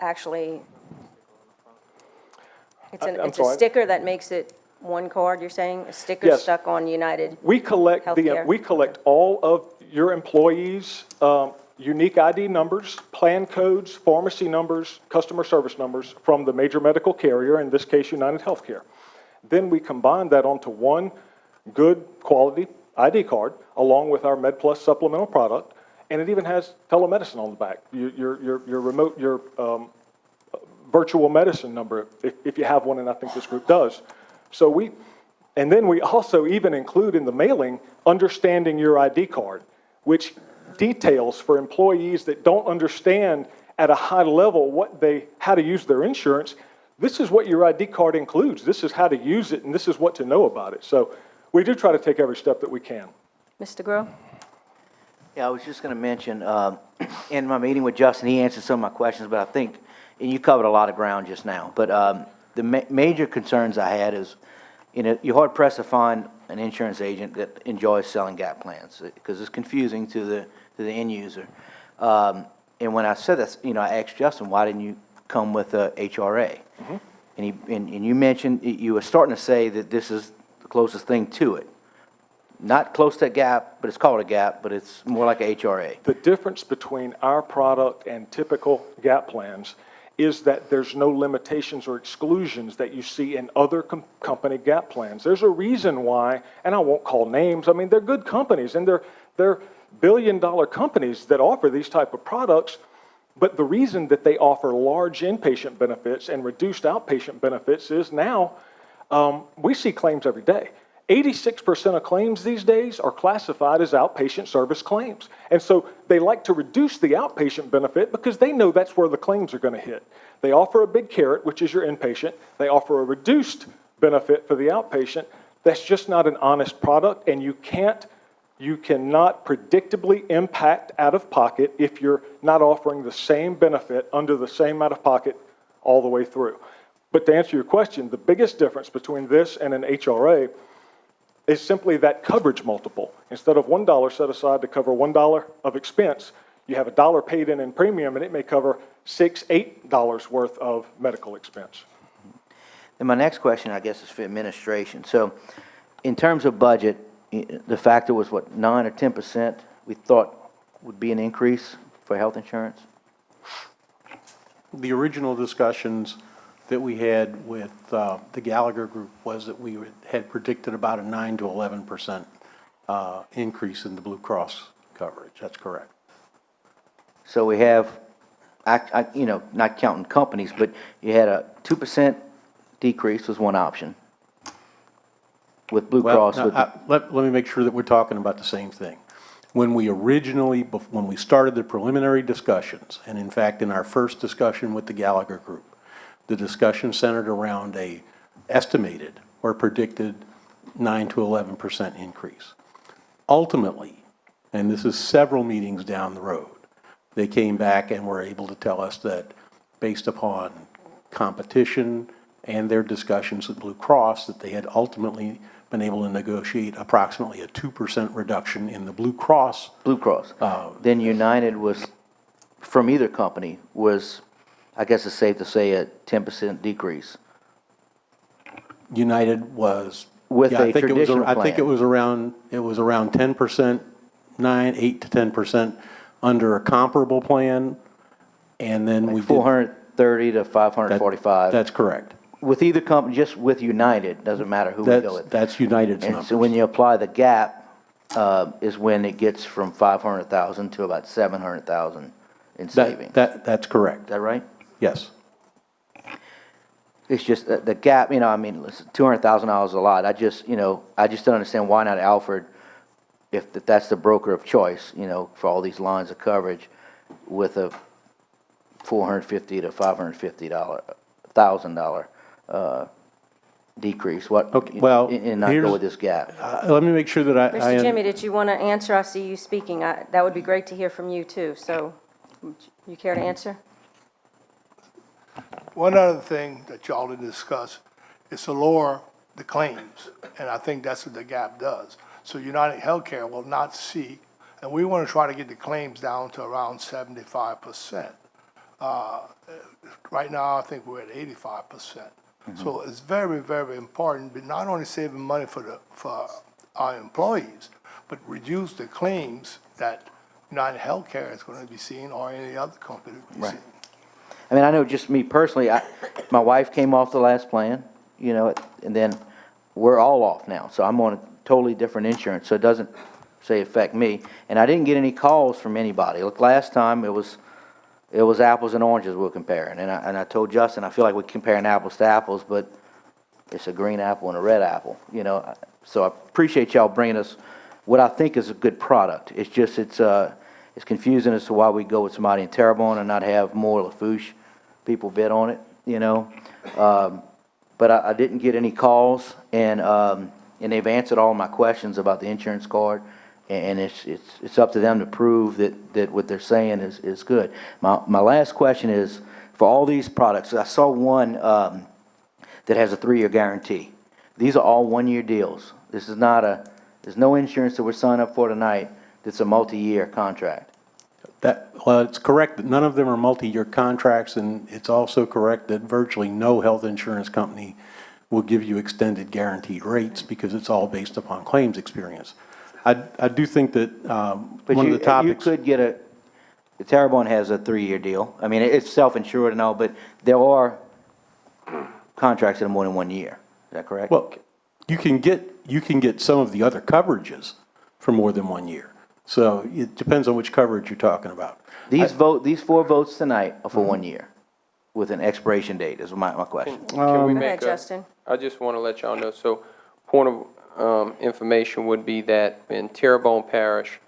actually? It's a sticker that makes it one card, you're saying? A sticker Yes. stuck on United We collect Healthcare? all of your employees' unique ID numbers, plan codes, pharmacy numbers, customer service numbers from the major medical carrier, in this case United Healthcare. Then we combine that onto one good quality ID card along with our MedPlus supplemental product, and it even has telemedicine on the back. Your virtual medicine number, if you have one, and I think this group does. And then we also even include in the mailing understanding your ID card, which details for employees that don't understand at a high level how to use their insurance. This is what your ID card includes. This is how to use it, and this is what to know about it. So we do try to take every step that we can. Mr. Groh? Yeah, I was just going to mention, in my meeting with Justin, he answered some of my questions, but I think, and you covered a lot of ground just now, but the major concerns I had is, you're hard pressed to find an insurance agent that enjoys selling gap plans because it's confusing to the end user. And when I said that, I asked Justin, why didn't you come with a HRA? Mm-hmm. And you mentioned, you were starting to say that this is the closest thing to it. Not close to a gap, but it's called a gap, but it's more like a HRA. The difference between our product and typical gap plans is that there's no limitations or exclusions that you see in other company gap plans. There's a reason why, and I won't call names, I mean, they're good companies, and they're billion-dollar companies that offer these type of products, but the reason that they offer large inpatient benefits and reduced outpatient benefits is now we see claims every day. 86% of claims these days are classified as outpatient service claims. And so they like to reduce the outpatient benefit because they know that's where the claims are going to hit. They offer a big carrot, which is your inpatient. They offer a reduced benefit for the outpatient. That's just not an honest product, and you cannot predictably impact out of pocket if you're not offering the same benefit under the same out of pocket all the way through. But to answer your question, the biggest difference between this and an HRA is simply that coverage multiple. Instead of $1 set aside to cover $1 of expense, you have $1 paid in premium, and it may cover $6, $8 worth of medical expense. And my next question, I guess, is for administration. So in terms of budget, the factor was what, 9 or 10% we thought would be an increase for health insurance? The original discussions that we had with the Gallagher Group was that we had predicted about a 9 to 11% increase in the Blue Cross coverage. That's correct. So we have, you know, not counting companies, but you had a 2% decrease was one option with Blue Well, Cross. now, let me make sure that we're talking about the same thing. When we started the preliminary discussions, and in fact, in our first discussion with the Gallagher Group, the discussion centered around a estimated or predicted 9 to 11% increase. Ultimately, and this is several meetings down the road, they came back and were able to tell us that based upon competition and their discussions with Blue Cross, that they had ultimately been able to negotiate approximately a 2% reduction in the Blue Cross. Then United was, from either company, was, I guess it's safe to say, a 10% decrease. United was With yeah, a traditional I think plan. it was around 10%, 8 to 10% under a comparable plan, and then we did. 430 to 545. That's correct. With either company, just with United, doesn't matter who we go with. That's United's And numbers. so when you apply the gap, is when it gets from 500,000 to about 700,000 in savings. That's correct. Is that right? Yes. It's just the gap, you know, I mean, listen, $200,000 is a lot. I just don't understand why not Alfred, if that's the broker of choice, you know, for all these lines of coverage with a $450 to $550,000 decrease. What? Okay, well, and not go with this gap. Let me make sure that I. Mr. Jimmy, did you want to answer? I see you speaking. That would be great to hear from you, too. So, you care to answer? One other thing that y'all didn't discuss is to lower the claims, and I think that's what the gap does. So United Healthcare will not see, and we want to try to get the claims down to around 75%. Right now, I think we're at 85%. So it's very, very important, but not only saving money for our employees, but reduce the claims that United Healthcare is going to be seeing or any other company will be seeing. I mean, I know just me personally, my wife came off the last plan, you know, and then we're all off now. So I'm on a totally different insurance, so it doesn't, say, affect me. And I didn't get any calls from anybody. Look, last time it was apples and oranges we were comparing. And I told Justin, I feel like we're comparing apples to apples, but it's a green apple and a red apple, you know. So I appreciate y'all bringing us what I think is a good product. It's just, it's confusing as to why we go with somebody in Terrebonne and not have more Lafourche people bid on it, you know. But I didn't get any calls, and they've answered all my questions about the insurance card, and it's up to them to prove that what they're saying is good. My last question is, for all these products, I saw one that has a 3-year guarantee. These are all 1-year deals. This is not there's no insurance that we're signing up for tonight that's a multi-year contract. Well, it's correct that none of them are multi-year contracts, and it's also correct that virtually no health insurance company will give you extended guaranteed rates because it's all based upon claims experience. I do think that one of the topics. You could get Terrebonne has a 3-year deal. I mean, it's self-insured and all, but there are contracts that are more than 1 year. Is that correct? Well, you can get some of the other coverages for more than 1 year. So it depends on which coverage you're talking about. These 4 votes tonight are for 1 year with an expiration date is my question. Can we Go make ahead, Justin. I just want to let y'all know, so point of information would be that in Terrebonne Parish,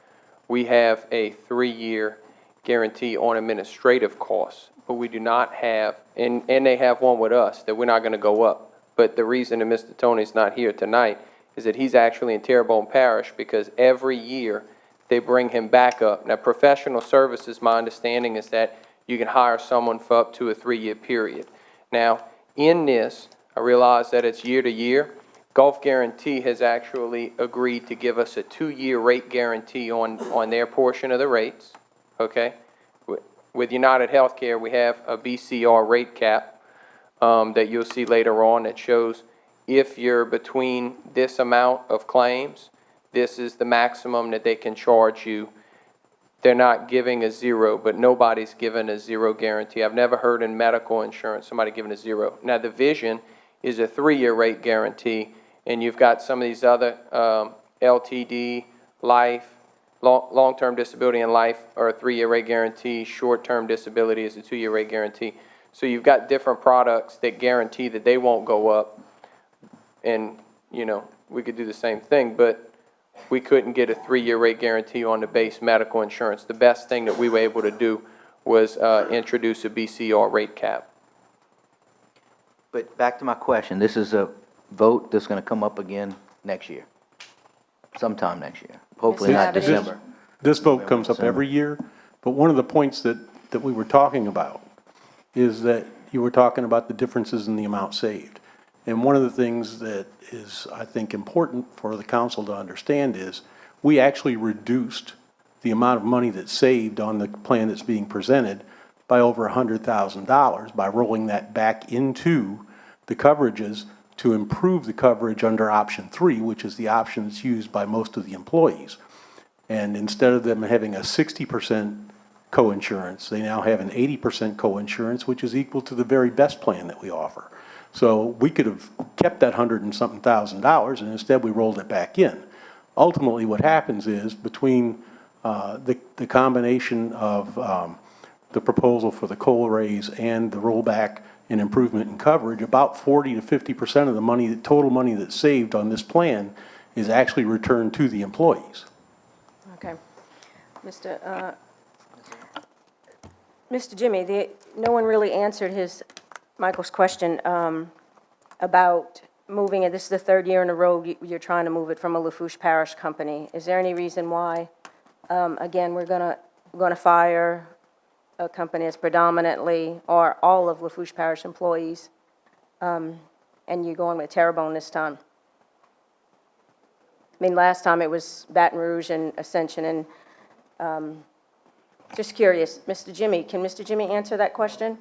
we have a 3-year guarantee on administrative costs, but we do not have, and they have one with us, that we're not going to go up. But the reason that Mr. Tony's not here tonight is that he's actually in Terrebonne Parish because every year they bring him back up. Now, professional services, my understanding is that you can hire someone for up to a 3-year period. Now, in this, I realize that it's year to year. Gulf Guarantee has actually agreed to give us a 2-year rate guarantee on their portion of the rates, okay? With United Healthcare, we have a BCR rate cap that you'll see later on that shows if you're between this amount of claims, this is the maximum that they can charge you. They're not giving a zero, but nobody's given a zero guarantee. I've never heard in medical insurance somebody giving a zero. Now, the vision is a 3-year rate guarantee, and you've got some of these other LTD, life, long-term disability and life are a 3-year rate guarantee. Short-term disability is a 2-year rate guarantee. So you've got different products that guarantee that they won't go up. And, you know, we could do the same thing, but we couldn't get a 3-year rate guarantee on the base medical insurance. The best thing that we were able to do was introduce a BCR rate cap. But back to my question, this is a vote that's gonna come up again next year, sometime next year, hopefully not This- December. This vote comes up every year, but one of the points that we were talking about is that you were talking about the differences in the amount saved. And one of the things that is, I think, important for the council to understand is we actually reduced the amount of money that's saved on the plan that's being presented by over $100,000 by rolling that back into the coverages to improve the coverage under option 3, which is the option that's used by most of the employees. And instead of them having a 60% coinsurance, they now have an 80% coinsurance, which is equal to the very best plan that we offer. So we could have kept that $100 and something thousand, and instead we rolled it back in. Ultimately, what happens is between the combination of the proposal for the COLA raise and the rollback and improvement in coverage, about 40 to 50% of the money, the total money that's saved on this plan is actually returned to the employees. Okay. Mr. Jimmy, no one really answered Michael's question about moving it. This is the 3rd year in a row you're trying to move it from a Lafourche Parish company. Is there any reason why, again, we're gonna fire a company that's predominantly or all of Lafourche Parish employees, and you're going with Terrebonne this time? I mean, last time it was Baton Rouge and Ascension, and just curious, Mr. Jimmy, can Mr. Jimmy answer that question?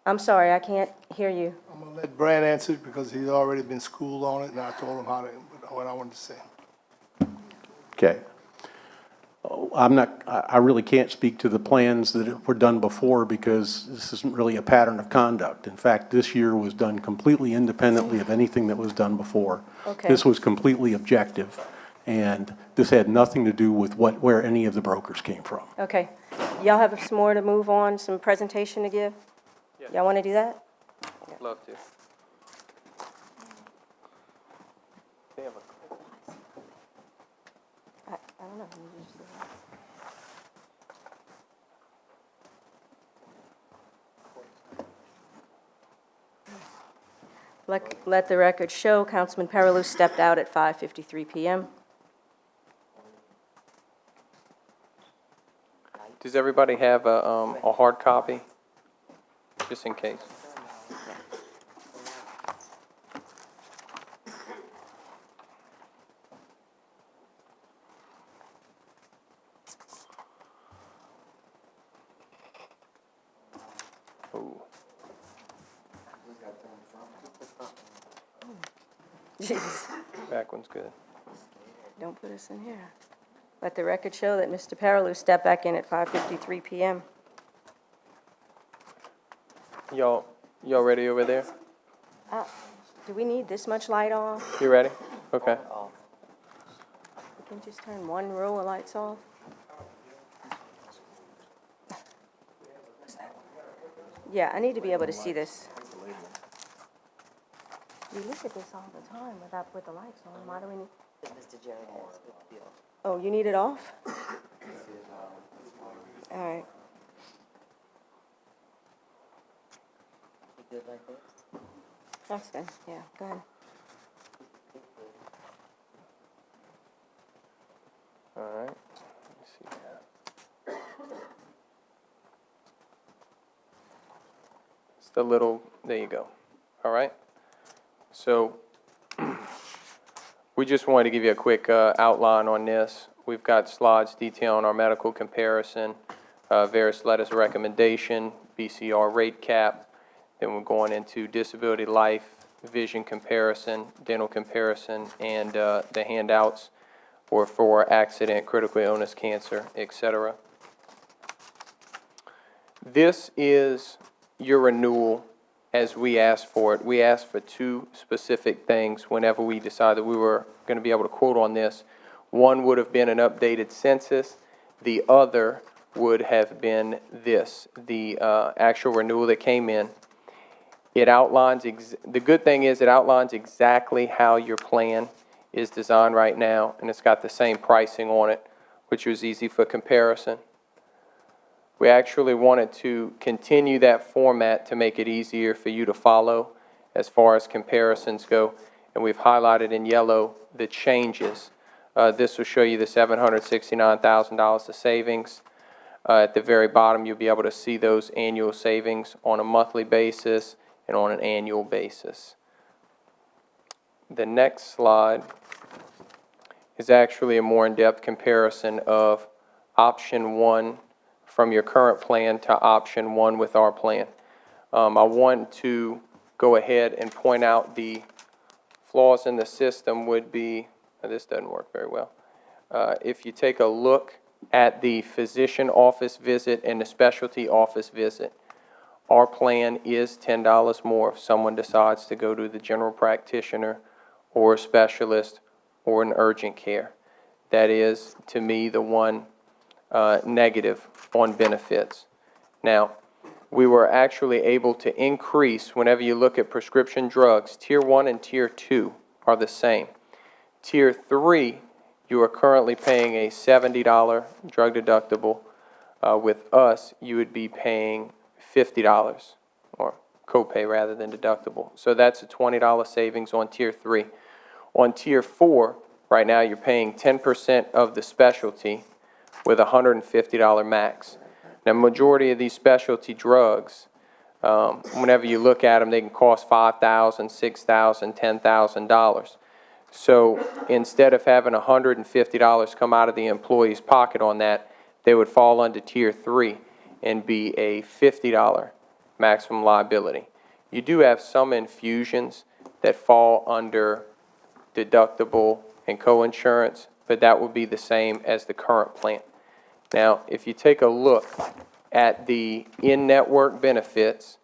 I'm sorry, I can't hear you. I'm gonna let Brad answer it because he's already been schooled on it, and I told him what I wanted to say. Okay. I really can't speak to the plans that were done before because this isn't really a pattern of conduct. In fact, this year was done completely independently of anything that was done before. Okay. This was completely objective, and this had nothing to do with where any of the brokers came from. Okay. Y'all have some more to move on, some presentation to give? Y'all want to do that? Love to. I don't know. You just do that. Let the record show, Councilman Perilou stepped out at 5:53 p.m. Does everybody have a hard copy, just in case? Ooh. Jeez, Back one's good. don't put us in here. Let the record show that Mr. Perilou stepped back in at 5:53 p.m. Y'all ready over there? Do we need this much light off? You ready? Okay. We can just turn one row of lights off? Yeah, I need to be able to see this. We look at this all the time with the lights on. Why do we need? Mr. Jerry has with the bill. Oh, you need it off? All right. You good like this? That's good. Yeah, go ahead. All right. Let me see here. the little, there you go. All right? So we just wanted to give you a quick outline on this. We've got slides detailing our medical comparison, various letters of recommendation, BCR rate cap. Then we're going into disability life, vision comparison, dental comparison, and the handouts for accident, critical illness, cancer, etc. This is your renewal as we asked for it. We asked for two specific things whenever we decided we were going to be able to quote on this. One would have been an updated census. The other would have been this, the actual renewal that came in. It outlines, the good thing is it outlines exactly how your plan is designed right now, and it's got the same pricing on it, which was easy for comparison. We actually wanted to continue that format to make it easier for you to follow as far as comparisons go, and we've highlighted in yellow the changes. This will show you the $769,000 of savings. At the very bottom, you'll be able to see those annual savings on a monthly basis and on an annual basis. The next slide is actually a more in-depth comparison of option 1 from your current plan to option 1 with our plan. I want to go ahead and point out the flaws in the system would be, this doesn't work very well. If you take a look at the physician office visit and the specialty office visit, our plan is $10 more if someone decides to go to the general practitioner or a specialist or an urgent care. That is, to me, the one negative on benefits. Now, we were actually able to increase, whenever you look at prescription drugs, Tier 1 and Tier 2 are the same. Tier 3, you are currently paying a $70 drug deductible. With us, you would be paying $50, or copay rather than deductible. So that's a $20 savings on Tier 3. On Tier 4, right now you're paying 10% of the specialty with a $150 max. Now, majority of these specialty drugs, whenever you look at them, they can cost $5,000, $6,000, $10,000. So instead of having $150 come out of the employee's pocket on that, they would fall under Tier 3 and be a $50 maximum liability. You do have some infusions that fall under deductible and co-insurance, but that would be the same as the current plan. Now, if you take a look at the in-network benefits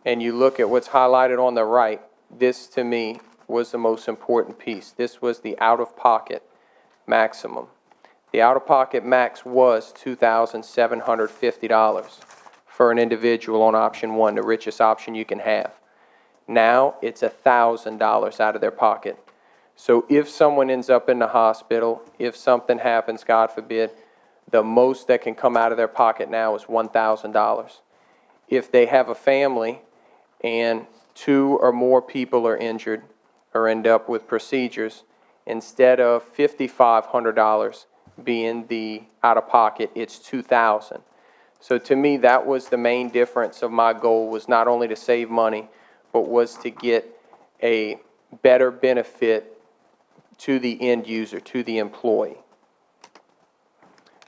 and you look at what's highlighted on the right, this to me was the most important piece. This was the out-of-pocket maximum. The out-of-pocket max was $2,750 for an individual on option 1, the richest option you can have. Now it's $1,000 out of their pocket. So if someone ends up in the hospital, if something happens, God forbid, the most that can come out of their pocket now is $1,000. If they have a family and 2 or more people are injured or end up with procedures, instead of $5,500 being the out-of-pocket, it's $2,000. So to me, that was the main difference of my goal, was not only to save money, but was to get a better benefit to the end user, to the employee.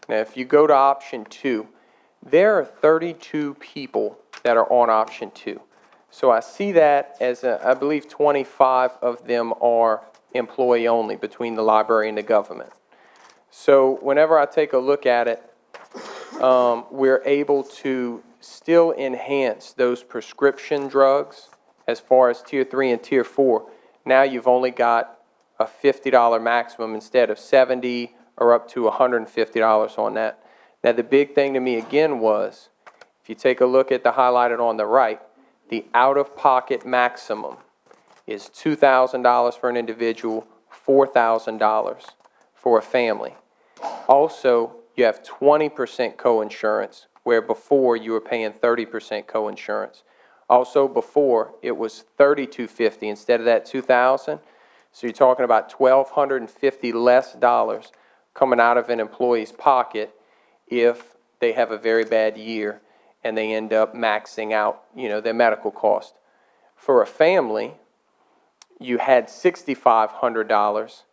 Now, if you go to option 2, there are 32 people that are on option 2. So I see that as, I believe 25 of them are employee only between the library and the government. So whenever I take a look at it, we're able to still enhance those prescription drugs as far as Tier 3 and Tier 4. Now you've only got a $50 maximum instead of $70 or up to $150 on that. Now the big thing to me again was, if you take a look at the highlighted on the right, the out-of-pocket maximum is $2,000 for an individual, $4,000 for a family. Also, you have 20% co-insurance, where before you were paying 30% co-insurance. Also, before it was $3,250 instead of that $2,000. So you're talking about $1,250 less dollars coming out of an employee's pocket if they have a very bad year. and they end up maxing out, their medical cost. For a family, you had $6,500,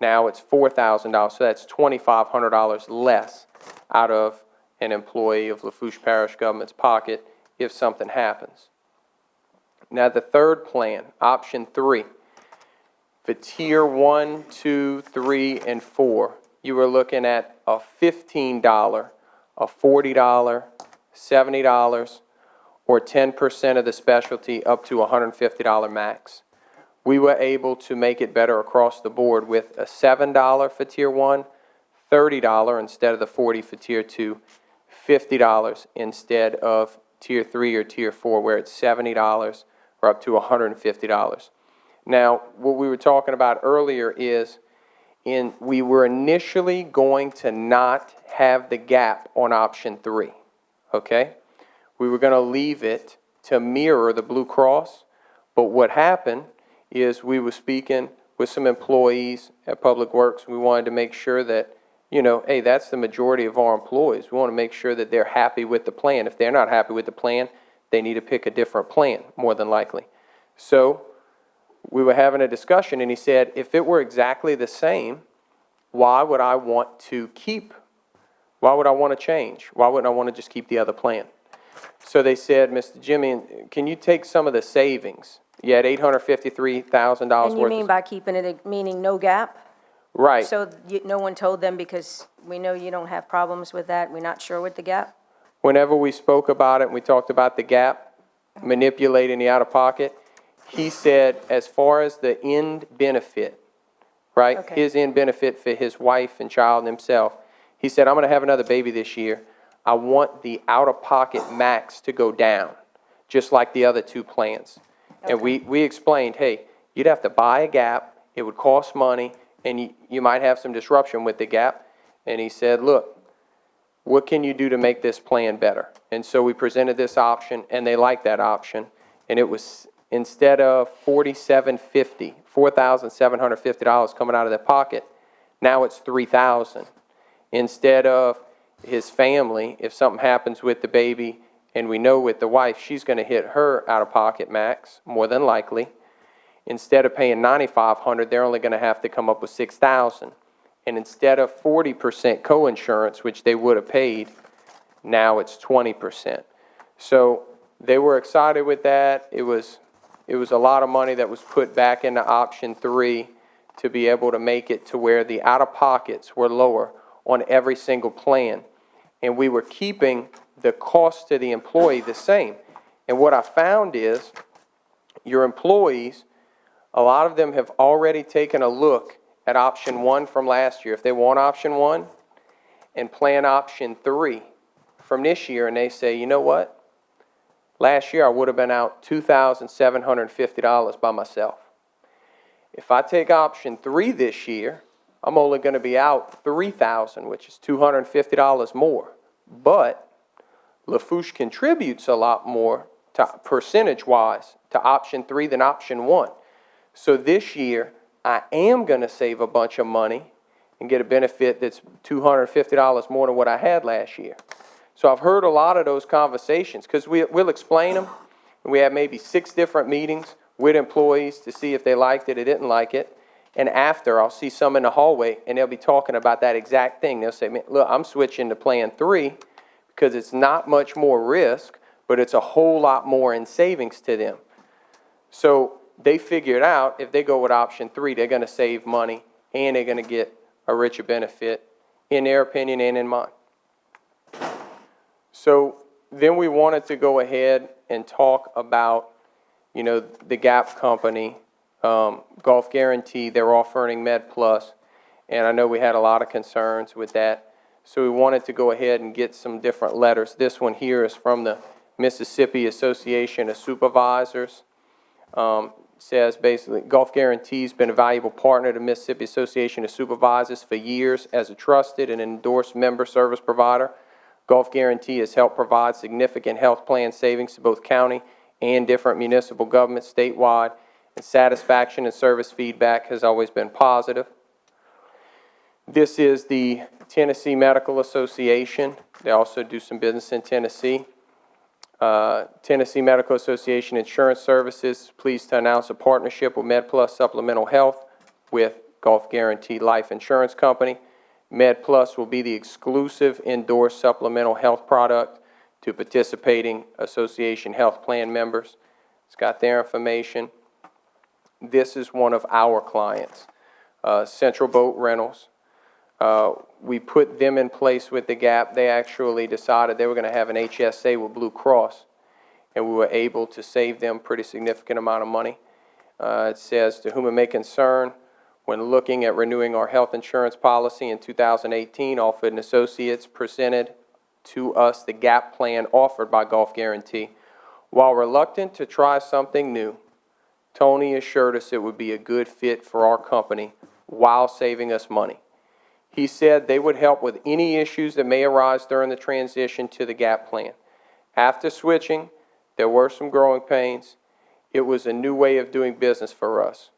now it's $4,000, so that's $2,500 less out of an employee of Lafourche Parish government's pocket if something happens. Now, the third plan, option 3, for tier 1, 2, 3, and 4, you were looking at a $15, a $40, $70, or 10% of the specialty up to $150 max. We were able to make it better across the board with a $7 for tier 1, $30 instead of the $40 for tier 2, $50 instead of tier 3 or tier 4, where it's $70 or up to $150. Now, what we were talking about earlier is we were initially going to not have the gap on option 3, okay? We were going to leave it to mirror the Blue Cross, but what happened is we were speaking with some employees at Public Works. We wanted to make sure that, hey, that's the majority of our employees. We want to make sure that they're happy with the plan. If they're not happy with the plan, they need to pick a different plan, more than likely. So we were having a discussion, and he said, if it were exactly the same, why would I want to change? Why wouldn't I want to just keep the other plan? So they said, Mr. Jimmy, can you take some of the savings? You had $853,000 worth. And you mean by keeping it, meaning no gap? Right. So no one told them because we know you don't have problems with that, we're not sure with the gap? Whenever we spoke about it and we talked about the gap, manipulating the out-of-pocket, he said as far as the end benefit, right, Okay. his end benefit for his wife and child and himself, he said, I'm going to have another baby this year. I want the out-of-pocket max to go down, just like the other two plans. Okay. And we explained, hey, you'd have to buy a gap, it would cost money, and you might have some disruption with the gap. And he said, look, what can you do to make this plan better? And so we presented this option, and they liked that option. And it was, instead of $4,750 coming out of their pocket, now it's $3,000. Instead of his family, if something happens with the baby, and we know with the wife, she's going to hit her out-of-pocket max, more than likely. Instead of paying $9,500, they're only going to have to come up with $6,000. And instead of 40% co-insurance, which they would have paid, now it's 20%. So they were excited with that. It was a lot of money that was put back into option 3 to be able to make it to where the out-of-pockets were lower on every single plan. And we were keeping the cost to the employee the same. And what I found is your employees, a lot of them have already taken a look at option 1 from last year. If they want option 1 and plan option 3 from this year, and they say, you know what? Last year I would have been out $2,750 by myself. If I take option 3 this year, I'm only going to be out $3,000, which is $250 more. But Lafourche contributes a lot more percentage-wise to option 3 than option 1. So this year, I am going to save a bunch of money and get a benefit that's $250 more than what I had last year. So I've heard a lot of those conversations because we'll explain them. We have maybe 6 different meetings with employees to see if they liked it or didn't like it. And after, I'll see some in the hallway, and they'll be talking about that exact thing. They'll say, man, look, I'm switching to plan 3 because it's not much more risk, but it's a whole lot more in savings to them. So they figured out if they go with option 3, they're going to save money and they're going to get a richer benefit in their opinion and in mine. So then we wanted to go ahead and talk about, the Gap Company, Golf Guarantee. They're offering Med Plus, and I know we had a lot of concerns with that. So we wanted to go ahead and get some different letters. This one here is from the Mississippi Association of Supervisors. Says basically, Golf Guarantee has been a valuable partner to Mississippi Association of Supervisors for years as a trusted and endorsed member service provider. Golf Guarantee has helped provide significant health plan savings to both county and different municipal governments statewide, and satisfaction and service feedback has always been positive. This is the Tennessee Medical Association. They also do some business in Tennessee. Tennessee Medical Association Insurance Services, pleased to announce a partnership with MedPlus Supplemental Health with Gulf Guaranteed Life Insurance Company. MedPlus will be the exclusive endorsed supplemental health product to participating association health plan members. It's got their information. This is one of our clients, Central Boat Rentals. We put them in place with the GAP. They actually decided they were going to have an HSA with Blue Cross, and we were able to save them a pretty significant amount of money. It says, to whom it may concern, when looking at renewing our health insurance policy in 2018, Alford & Associates presented to us the GAP plan offered by Gulf Guarantee. While reluctant to try something new, Tony assured us it would be a good fit for our company while saving us money. He said they would help with any issues that may arise during the transition to the GAP plan. After switching, there were some growing pains. It was a new way of doing business for us.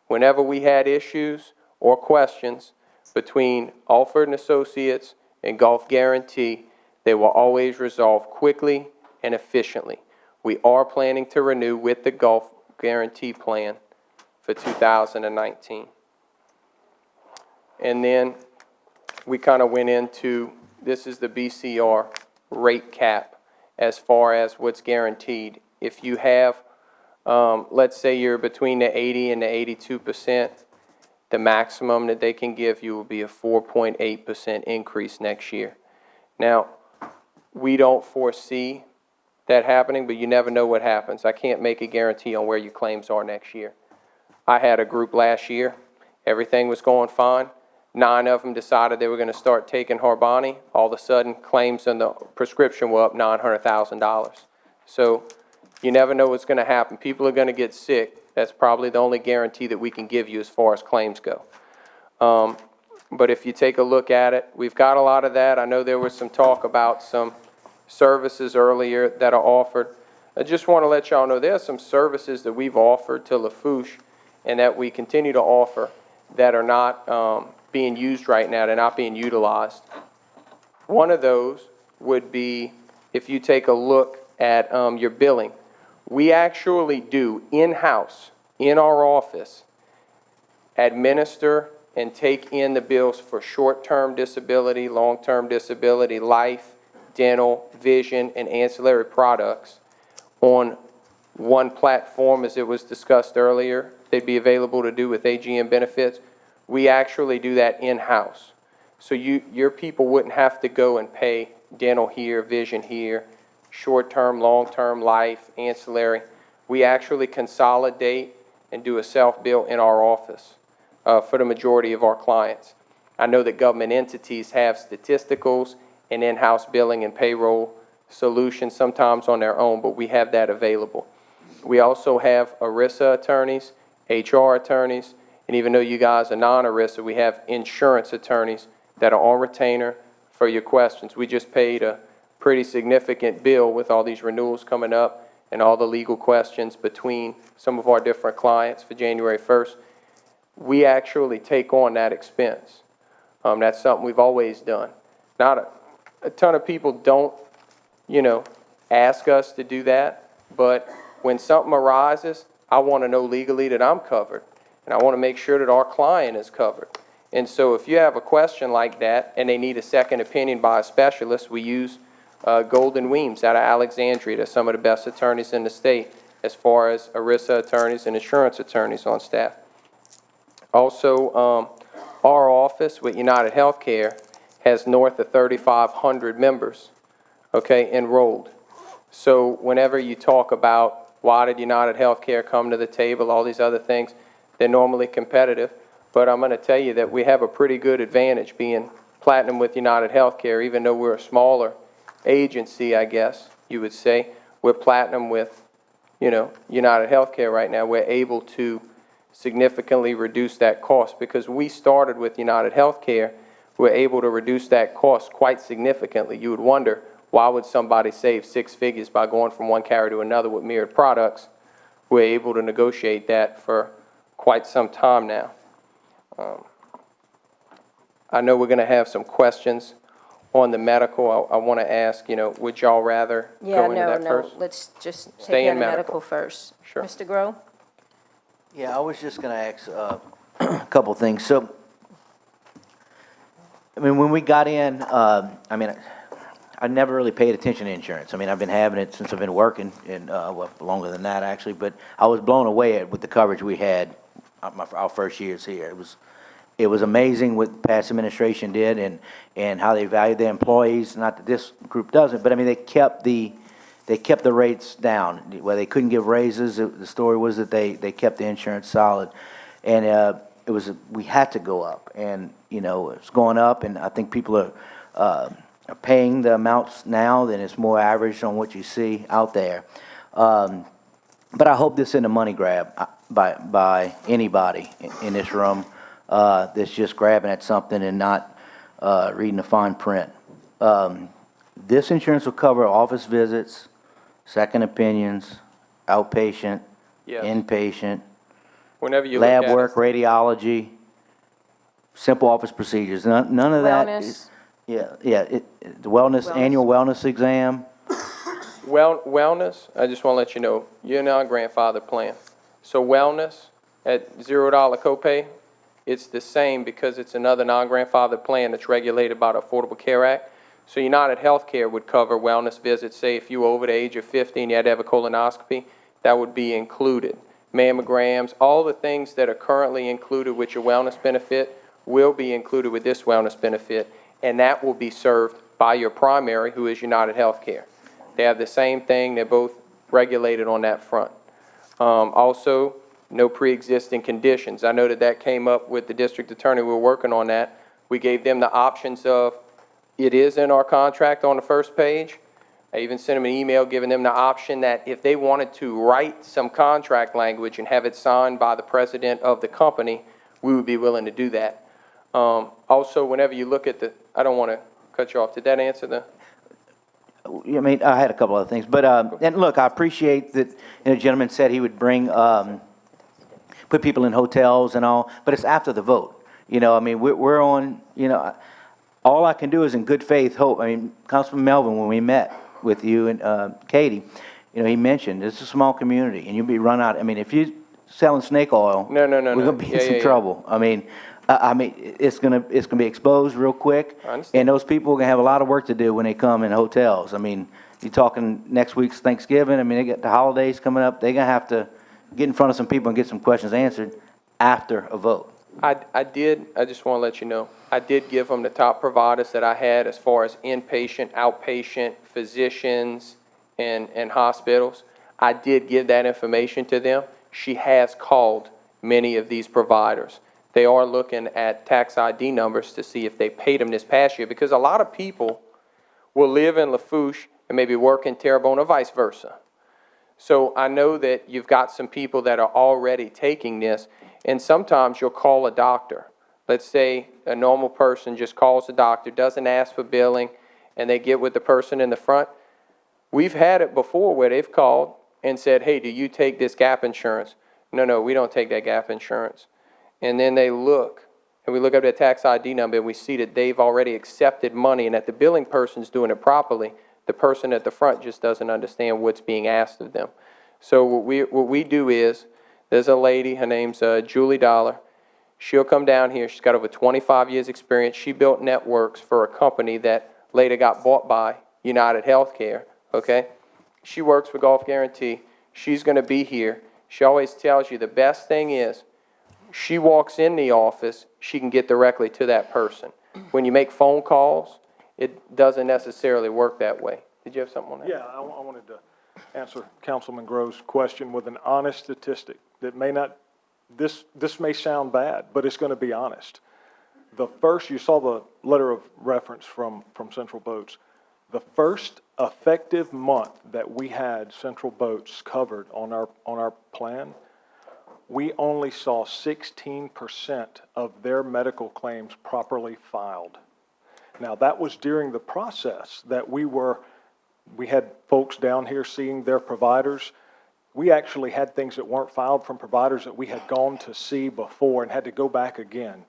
Whenever we had issues or questions between Alford & Associates and Gulf Guarantee, they were always resolved quickly and efficiently. We are planning to renew with the Gulf Guarantee plan for 2019. And then we kind of went into, this is the BCR rate cap as far as what's guaranteed. If you have, let's say you're between the 80 and the 82%, the maximum that they can give you will be a 4.8% increase next year. Now, we don't foresee that happening, but you never know what happens. I can't make a guarantee on where your claims are next year. I had a group last year. Everything was going fine. 9 of them decided they were going to start taking Harbani. All of a sudden, claims on the prescription were up $900,000. So you never know what's going to happen. People are going to get sick. That's probably the only guarantee that we can give you as far as claims go. But if you take a look at it, we've got a lot of that. I know there was some talk about some services earlier that are offered. I just want to let y'all know there are some services that we've offered to Lafourche and that we continue to offer that are not being used right now. They're not being utilized. One of those would be, if you take a look at your billing, we actually do in-house, in our office, administer and take in the bills for short-term disability, long-term disability, life, dental, vision, and ancillary products on one platform, as it was discussed earlier. They'd be available to do with AGM benefits. We actually do that in-house. So your people wouldn't have to go and pay dental here, vision here, short-term, long-term, life, ancillary. We actually consolidate and do a self-bill in our office for the majority of our clients. I know that government entities have statisticals and in-house billing and payroll solutions sometimes on their own, but we have that available. We also have ERISA attorneys, HR attorneys, and even though you guys are non-ERISA, we have insurance attorneys that are on retainer for your questions. We just paid a pretty significant bill with all these renewals coming up and all the legal questions between some of our different clients for January 1st. We actually take on that expense. That's something we've always done. Not a ton of people don't, ask us to do that, but when something arises, I want to know legally that I'm covered, and I want to make sure that our client is covered. And so if you have a question like that and they need a second opinion by a specialist, we use Golden Weems out of Alexandria. They're some of the best attorneys in the state as far as ERISA attorneys and insurance attorneys on staff. Also, our office with United Healthcare has north of 3,500 members, enrolled. So whenever you talk about why did United Healthcare come to the table, all these other things, they're normally competitive. But I'm going to tell you that we have a pretty good advantage being platinum with United Healthcare, even though we're a smaller agency, I guess you would say. We're platinum with, United Healthcare right now. We're able to significantly reduce that cost because we started with United Healthcare. We're able to reduce that cost quite significantly. You would wonder, why would somebody save 6 figures by going from one carrier to another with mirrored products? We're able to negotiate that for quite some time now. I know we're going to have some questions on the medical, I want to ask, would y'all rather go into that first? Let's just take Stay care in of the medical. medical first. Sure. Mr. Grow? Yeah, I was just gonna ask, a couple things. So, I mean, when we got in, I never really paid attention to insurance. I mean, I've been having it since I've been working, and, well, longer than that, actually, but I was blown away with the coverage we had our first years here. It was amazing what past administration did and how they valued their employees. Not that this group doesn't, but I mean, they kept the rates down. Where they couldn't give raises, the story was that they kept the insurance solid. And, we had to go up, and, it's going up, and I think people are paying the amounts now, then it's more average on what you see out there. But I hope this isn't a money grab by anybody in this room that's just grabbing at something and not reading the fine print. This insurance will cover office visits, second opinions, outpatient, Yes. inpatient, Whenever you look lab at work, it, radiology, simple office procedures. None of that. Wellness? The wellness, annual wellness exam. wellness, I just want to let you know, you're in our grandfather plan. So wellness at $0 copay, it's the same because it's another non-grandfather plan that's regulated by the Affordable Care Act. So United Healthcare would cover wellness visits. Say if you were over the age of 50 and you had to have a colonoscopy, that would be included. Mammograms, all the things that are currently included with your wellness benefit will be included with this wellness benefit, and that will be served by your primary, who is United Healthcare. They have the same thing. They're both regulated on that front. Also, no pre-existing conditions. I know that came up with the district attorney. We were working on that. We gave them the options of, it is in our contract on the first page. I even sent them an email giving them the option that if they wanted to write some contract language and have it signed by the president of the company, we would be willing to do that. Also, whenever you look at I don't want to cut you off. Did that answer the? I mean, I had a couple other things, but, and look, I appreciate that, the gentleman said he would bring, put people in hotels and all, but it's after the vote. I mean, we're on, all I can do is in good faith hope. I mean, Councilman Melvin, when we met with you and, Katie, he mentioned it's a small community and you'll be run out. I mean, if you're selling snake oil. No. We're gonna be in some trouble. I mean, it's gonna be exposed real quick. I understand. And those people are gonna have a lot of work to do when they come in hotels. I mean, you're talking next week's Thanksgiving. I mean, they got the holidays coming up. They're gonna have to get in front of some people and get some questions answered after a vote. I just want to let you know, I did give them the top providers that I had as far as inpatient, outpatient, physicians, and hospitals. I did give that information to them. She has called many of these providers. They are looking at tax ID numbers to see if they paid them this past year, because a lot of people will live in Lafourche and maybe work in Terrebonne or vice versa. So I know that you've got some people that are already taking this, and sometimes you'll call a doctor. Let's say a normal person just calls the doctor, doesn't ask for billing, and they get with the person in the front. We've had it before where they've called and said, hey, do you take this gap insurance? No, we don't take that gap insurance. And then they look, and we look up their tax ID number, and we see that they've already accepted money and that the billing person's doing it properly. The person at the front just doesn't understand what's being asked of them. So what we do is, there's a lady, her name's Julie Dollar. She'll come down here. She's got over 25 years experience. She built networks for a company that later got bought by United Healthcare, okay? She works for Golf Guarantee. She's going to be here. She always tells you the best thing is she walks in the office, she can get directly to that person. When you make phone calls, it doesn't necessarily work that way. Did you have something on that? Yeah, I wanted to answer Councilman Grove's question with an honest statistic that may not, this may sound bad, but it's going to be honest. You saw the letter of reference from Central Boats. The first effective month that we had Central Boats covered on our plan, we only saw 16% of their medical claims properly filed. Now, that was during the process that we had folks down here seeing their providers. We actually had things that weren't filed from providers that we had gone to see before and had to go back again.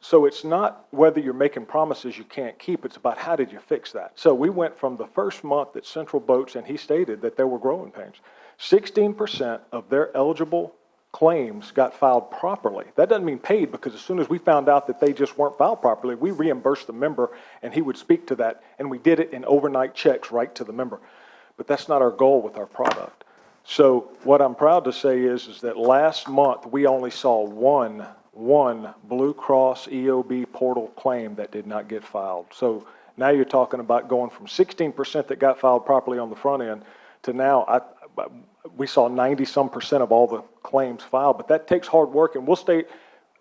So it's not whether you're making promises you can't keep, it's about how did you fix that. So we went from the first month that Central Boats, and he stated that there were growing pains, 16% of their eligible claims got filed properly. That doesn't mean paid, because as soon as we found out that they just weren't filed properly, we reimbursed the member, and he would speak to that, and we did it in overnight checks right to the member. But that's not our goal with our product. So what I'm proud to say is that last month, we only saw one Blue Cross EOB portal claim that did not get filed. So now you're talking about going from 16% that got filed properly on the front end to now, we saw 90-some% of all the claims filed, but that takes hard work, and we'll state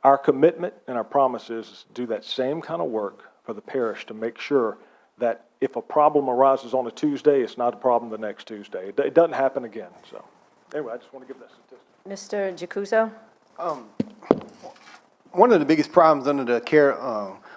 our commitment and our promise is to do that same kind of work for the parish to make sure that if a problem arises on a Tuesday, it's not a problem the next Tuesday. It doesn't happen again, so. Anyway, I just want to give that statistic. Mr. Giacuzzo? One of the biggest problems under the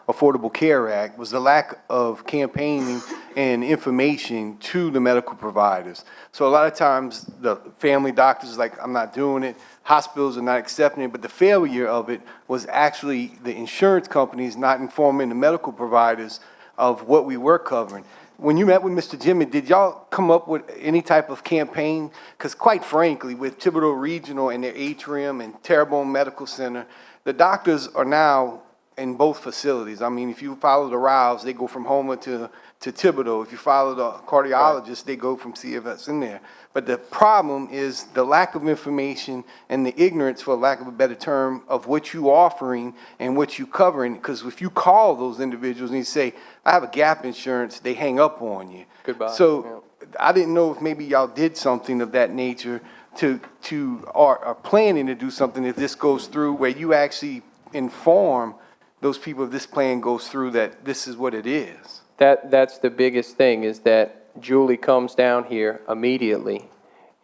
Affordable Care Act was the lack of campaigning and information to the medical providers. So a lot of times the family doctors is like, I'm not doing it, hospitals are not accepting it, but the failure of it was actually the insurance companies not informing the medical providers of what we were covering. When you met with Mr. Jimmy, did y'all come up with any type of campaign? Because quite frankly, with Thibodeau Regional and their Atrium and Terrebonne Medical Center, the doctors are now in both facilities. I mean, if you follow the routes, they go from Homer to Thibodeau. If you follow the cardiologists, they go from CFS in there. But the problem is the lack of information and the ignorance, for lack of a better term, of what you offering and what you covering. Because if you call those individuals and you say, I have a gap insurance, they hang up on you. Goodbye. So I didn't know if maybe y'all did something of that nature or are planning to do something if this goes through, where you actually inform those people if this plan goes through that this is what it is. That's the biggest thing, is that Julie comes down here immediately,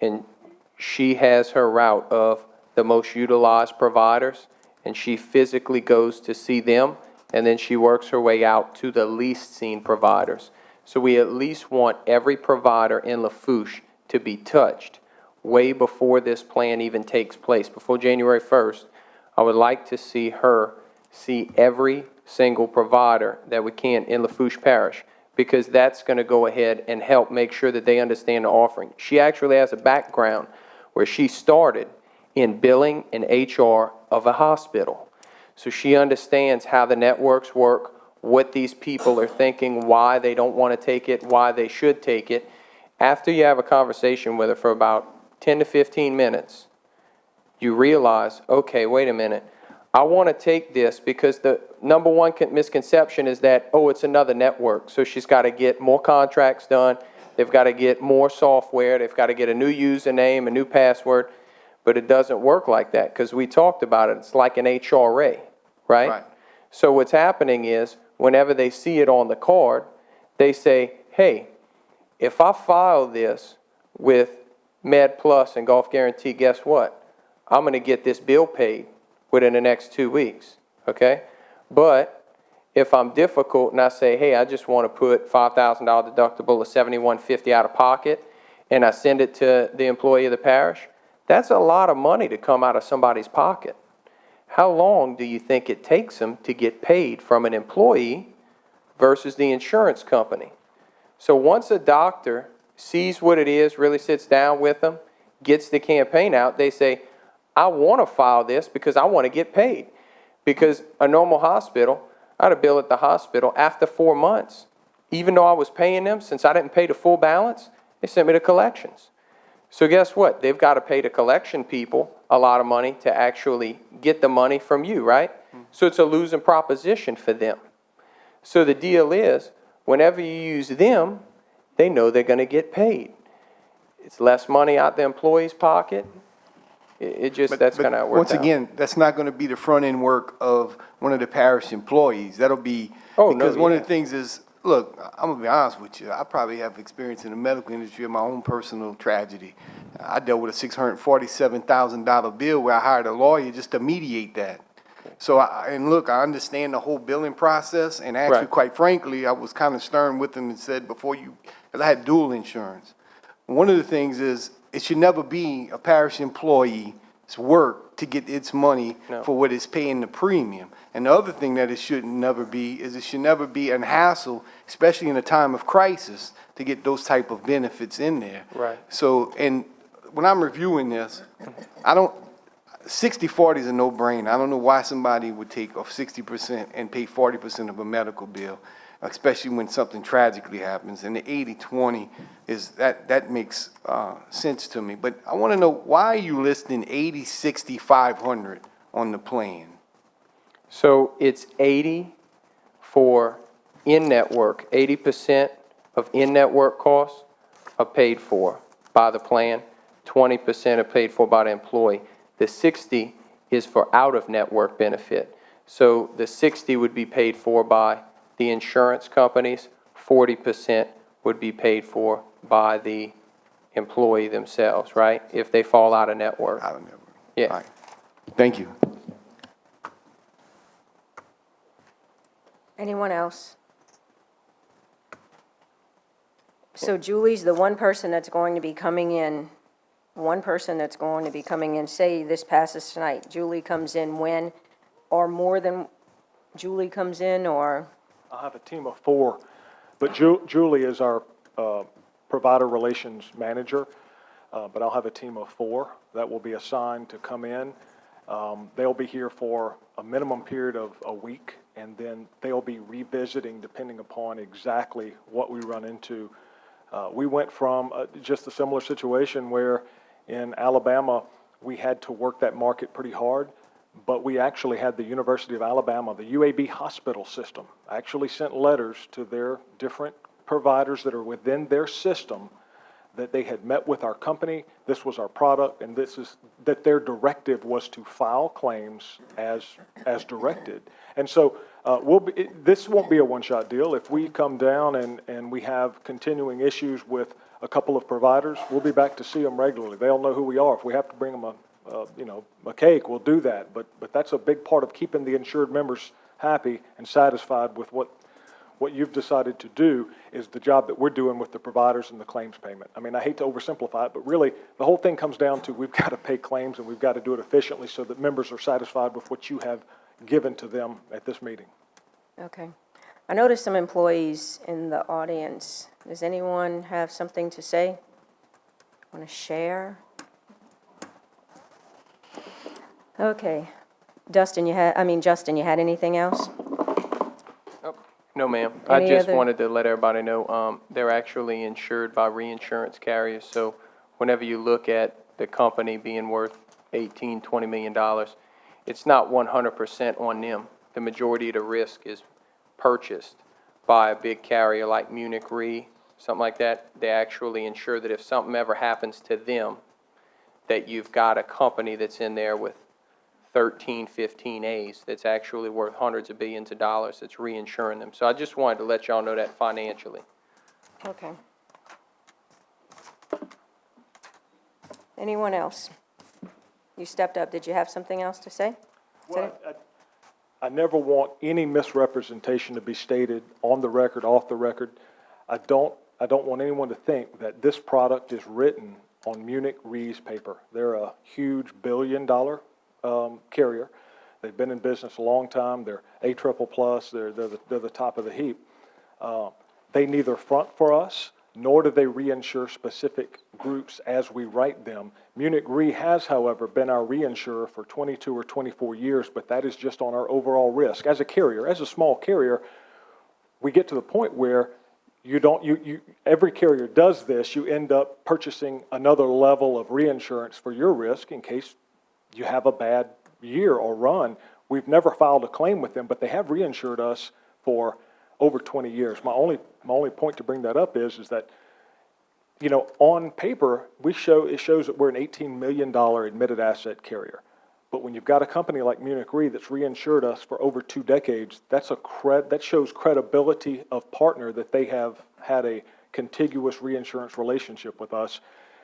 and she has her route of the most utilized providers, and she physically goes to see them, and then she works her way out to the least seen providers. So we at least want every provider in Lafourche to be touched way before this plan even takes place. Before January 1st, I would like to see her see every single provider that we can in Lafourche Parish, because that's going to go ahead and help make sure that they understand the offering. She actually has a background where she started in billing and HR of a hospital. So she understands how the networks work, what these people are thinking, why they don't want to take it, why they should take it. After you have a conversation with her for about 10 to 15 minutes, you realize, okay, wait a minute, I want to take this because the number one misconception is that, oh, it's another network. So she's got to get more contracts done. They've got to get more software. They've got to get a new username, a new password. But it doesn't work like that, because we talked about it. It's like an HRA, right? So what's happening is whenever they see it on the card, they say, hey, if I file this with Med Plus and Golf Guarantee, guess what? I'm going to get this bill paid within the next 2 weeks, okay? But if I'm difficult and I say, hey, I just want to put $5,000 deductible or $7,150 out of pocket, and I send it to the employee of the parish, that's a lot of money to come out of somebody's pocket. How long do you think it takes them to get paid from an employee versus the insurance company? So once a doctor sees what it is, really sits down with them, gets the campaign out, they say, I want to file this because I want to get paid. Because a normal hospital, I had a bill at the hospital after 4 months. Even though I was paying them, since I didn't pay the full balance, they sent me to collections. So guess what? They've got to pay the collection people a lot of money to actually get the money from you, right? So it's a losing proposition for them. So the deal is, whenever you use them, they know they're going to get paid. It's less money out the employee's pocket. That's kind of how it works. Once again, that's not going to be the front end work of one of the parish employees. That'll be, because one of the things is, look, I'm going to be honest with you. I probably have experience in the medical industry of my own personal tragedy. I dealt with a $647,000 bill where I hired a lawyer just to mediate that. So, and look, I understand the whole billing process, and actually, quite frankly, I was kind of stern with them and said because I had dual insurance. One of the things is, it should never be a parish employee work to get its money No. for what it's paying the premium. And the other thing that it should never be is it should never be an hassle, especially in a time of crisis, to get those type of benefits in there. Right. So, and when I'm reviewing this, I don't, 60/40 is a no-brainer. I don't know why somebody would take off 60% and pay 40% of a medical bill, especially when something tragically happens. And the 80/20 is, that makes sense to me. But I want to know, why are you listing 80, 60, 500 on the plan? So it's 80 for in-network. 80% of in-network costs are paid for by the plan. 20% are paid for by the employee. The 60 is for out-of-network benefit. So the 60 would be paid for by the insurance companies. 40% would be paid for by the employee themselves, right? If they fall out of network. I don't know. Yeah. All right. Thank you. Anyone else? So Julie's the one person that's going to be coming in, say this passes tonight. Julie comes in when, or more than Julie comes in, or? I'll have a team of 4, but Julie is our provider relations manager, but I'll have a team of 4 that will be assigned to come in. They'll be here for a minimum period of a week, and then they'll be revisiting depending upon exactly what we run into. We went from just a similar situation where in Alabama, we had to work that market pretty hard, but we actually had the University of Alabama, the UAB hospital system, actually sent letters to their different providers that are within their system that they had met with our company, this was our product, and that their directive was to file claims as directed. And so this won't be a one-shot deal. If we come down and we have continuing issues with a couple of providers, we'll be back to see them regularly. They'll know who we are. If we have to bring them a cake, we'll do that. But that's a big part of keeping the insured members happy and satisfied with what you've decided to do is the job that we're doing with the providers and the claims payment. I mean, I hate to oversimplify it, but really the whole thing comes down to we've got to pay claims and we've got to do it efficiently so that members are satisfied with what you have given to them at this meeting. Okay. I noticed some employees in the audience. Does anyone have something to say? Want to share? Okay. Justin, you had anything else? No, ma'am. I Any just other- wanted to let everybody know, they're actually insured by reinsurance carriers. So whenever you look at the company being worth $18, $20 million, it's not 100% on them. The majority of the risk is purchased by a big carrier like Munich Re, something like that. They actually ensure that if something ever happens to them, that you've got a company that's in there with 13, 15 A's that's actually worth hundreds of billions of dollars that's reinsuring them. So I just wanted to let y'all know that financially. Okay. Anyone else? You stepped up. Did you have something else to say? Well, I never want any misrepresentation to be stated on the record, off the record. I don't want anyone to think that this product is written on Munich Re's paper. They're a huge billion-dollar carrier. They've been in business a long time. They're A++. They're the top of the heap. They neither front for us, nor do they reinsure specific groups as we write them. Munich Re has, however, been our reinsurer for 22 or 24 years, but that is just on our overall risk. As a carrier, as a small carrier, we get to the point where every carrier does this. You end up purchasing another level of reinsurance for your risk in case you have a bad year or run. We've never filed a claim with them, but they have reinsured us for over 20 years. My only point to bring that up is that, on paper, it shows that we're an $18 million admitted asset carrier. But when you've got a company like Munich Re that's reinsured us for over 2 decades, that shows credibility of partner that they have had a contiguous reinsurance relationship with us.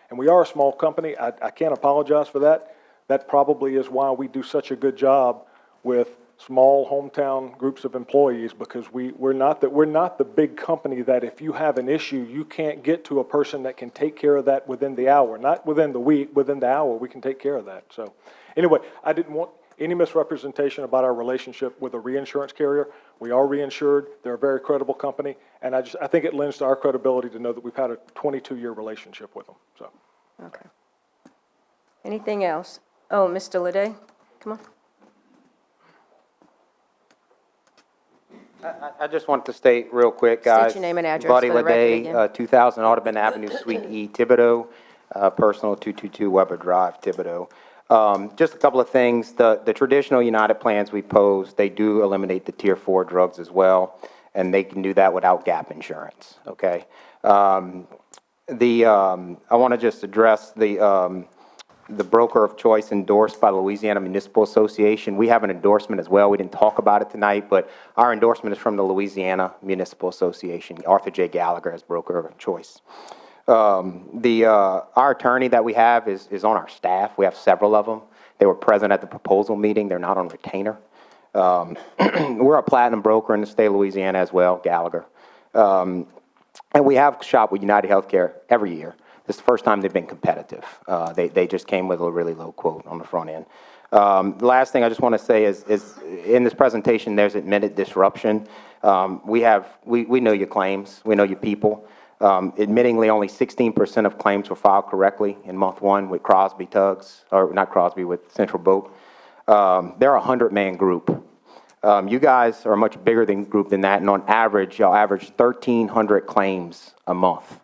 And we are a small company. I can't apologize for that. That probably is why we do such a good job with small hometown groups of employees, because we're not the big company that if you have an issue, you can't get to a person that can take care of that within the hour, not within the week, within the hour, we can take care of that. So anyway, I didn't want any misrepresentation about our relationship with a reinsurance carrier. We are reinsured. They're a very credible company, and I think it lends to our credibility to know that we've had a 22-year relationship with them, so. Okay. Anything else? Oh, Mr. Lede, come on. I just wanted to state real quick, guys. State your name and address Buddy for the record Lede, again. 2000 Audubon Avenue, Suite E, Thibodeau, personal 222 Weber Drive, Thibodeau. Just a couple of things. The traditional United plans we pose, they do eliminate the Tier 4 drugs as well, and they can do that without gap insurance, okay? I want to just address the broker of choice endorsed by Louisiana Municipal Association. We have an endorsement as well. We didn't talk about it tonight, but our endorsement is from the Louisiana Municipal Association, Arthur J. Gallagher as broker of choice. Our attorney that we have is on our staff. We have several of them. They were present at the proposal meeting. They're not on retainer. We're a platinum broker in the state of Louisiana as well, Gallagher. And we have shopped with United Healthcare every year. This is the first time they've been competitive. They just came with a really low quote on the front end. The last thing I just want to say is in this presentation, there's admitted disruption. We know your claims. We know your people. Admittingly, only 16% of claims were filed correctly in month one with Crosby Tugs, or not Crosby, with Central Boat. They're a 100-man group. You guys are a much bigger group than that, and on average, y'all average 1,300 claims a month.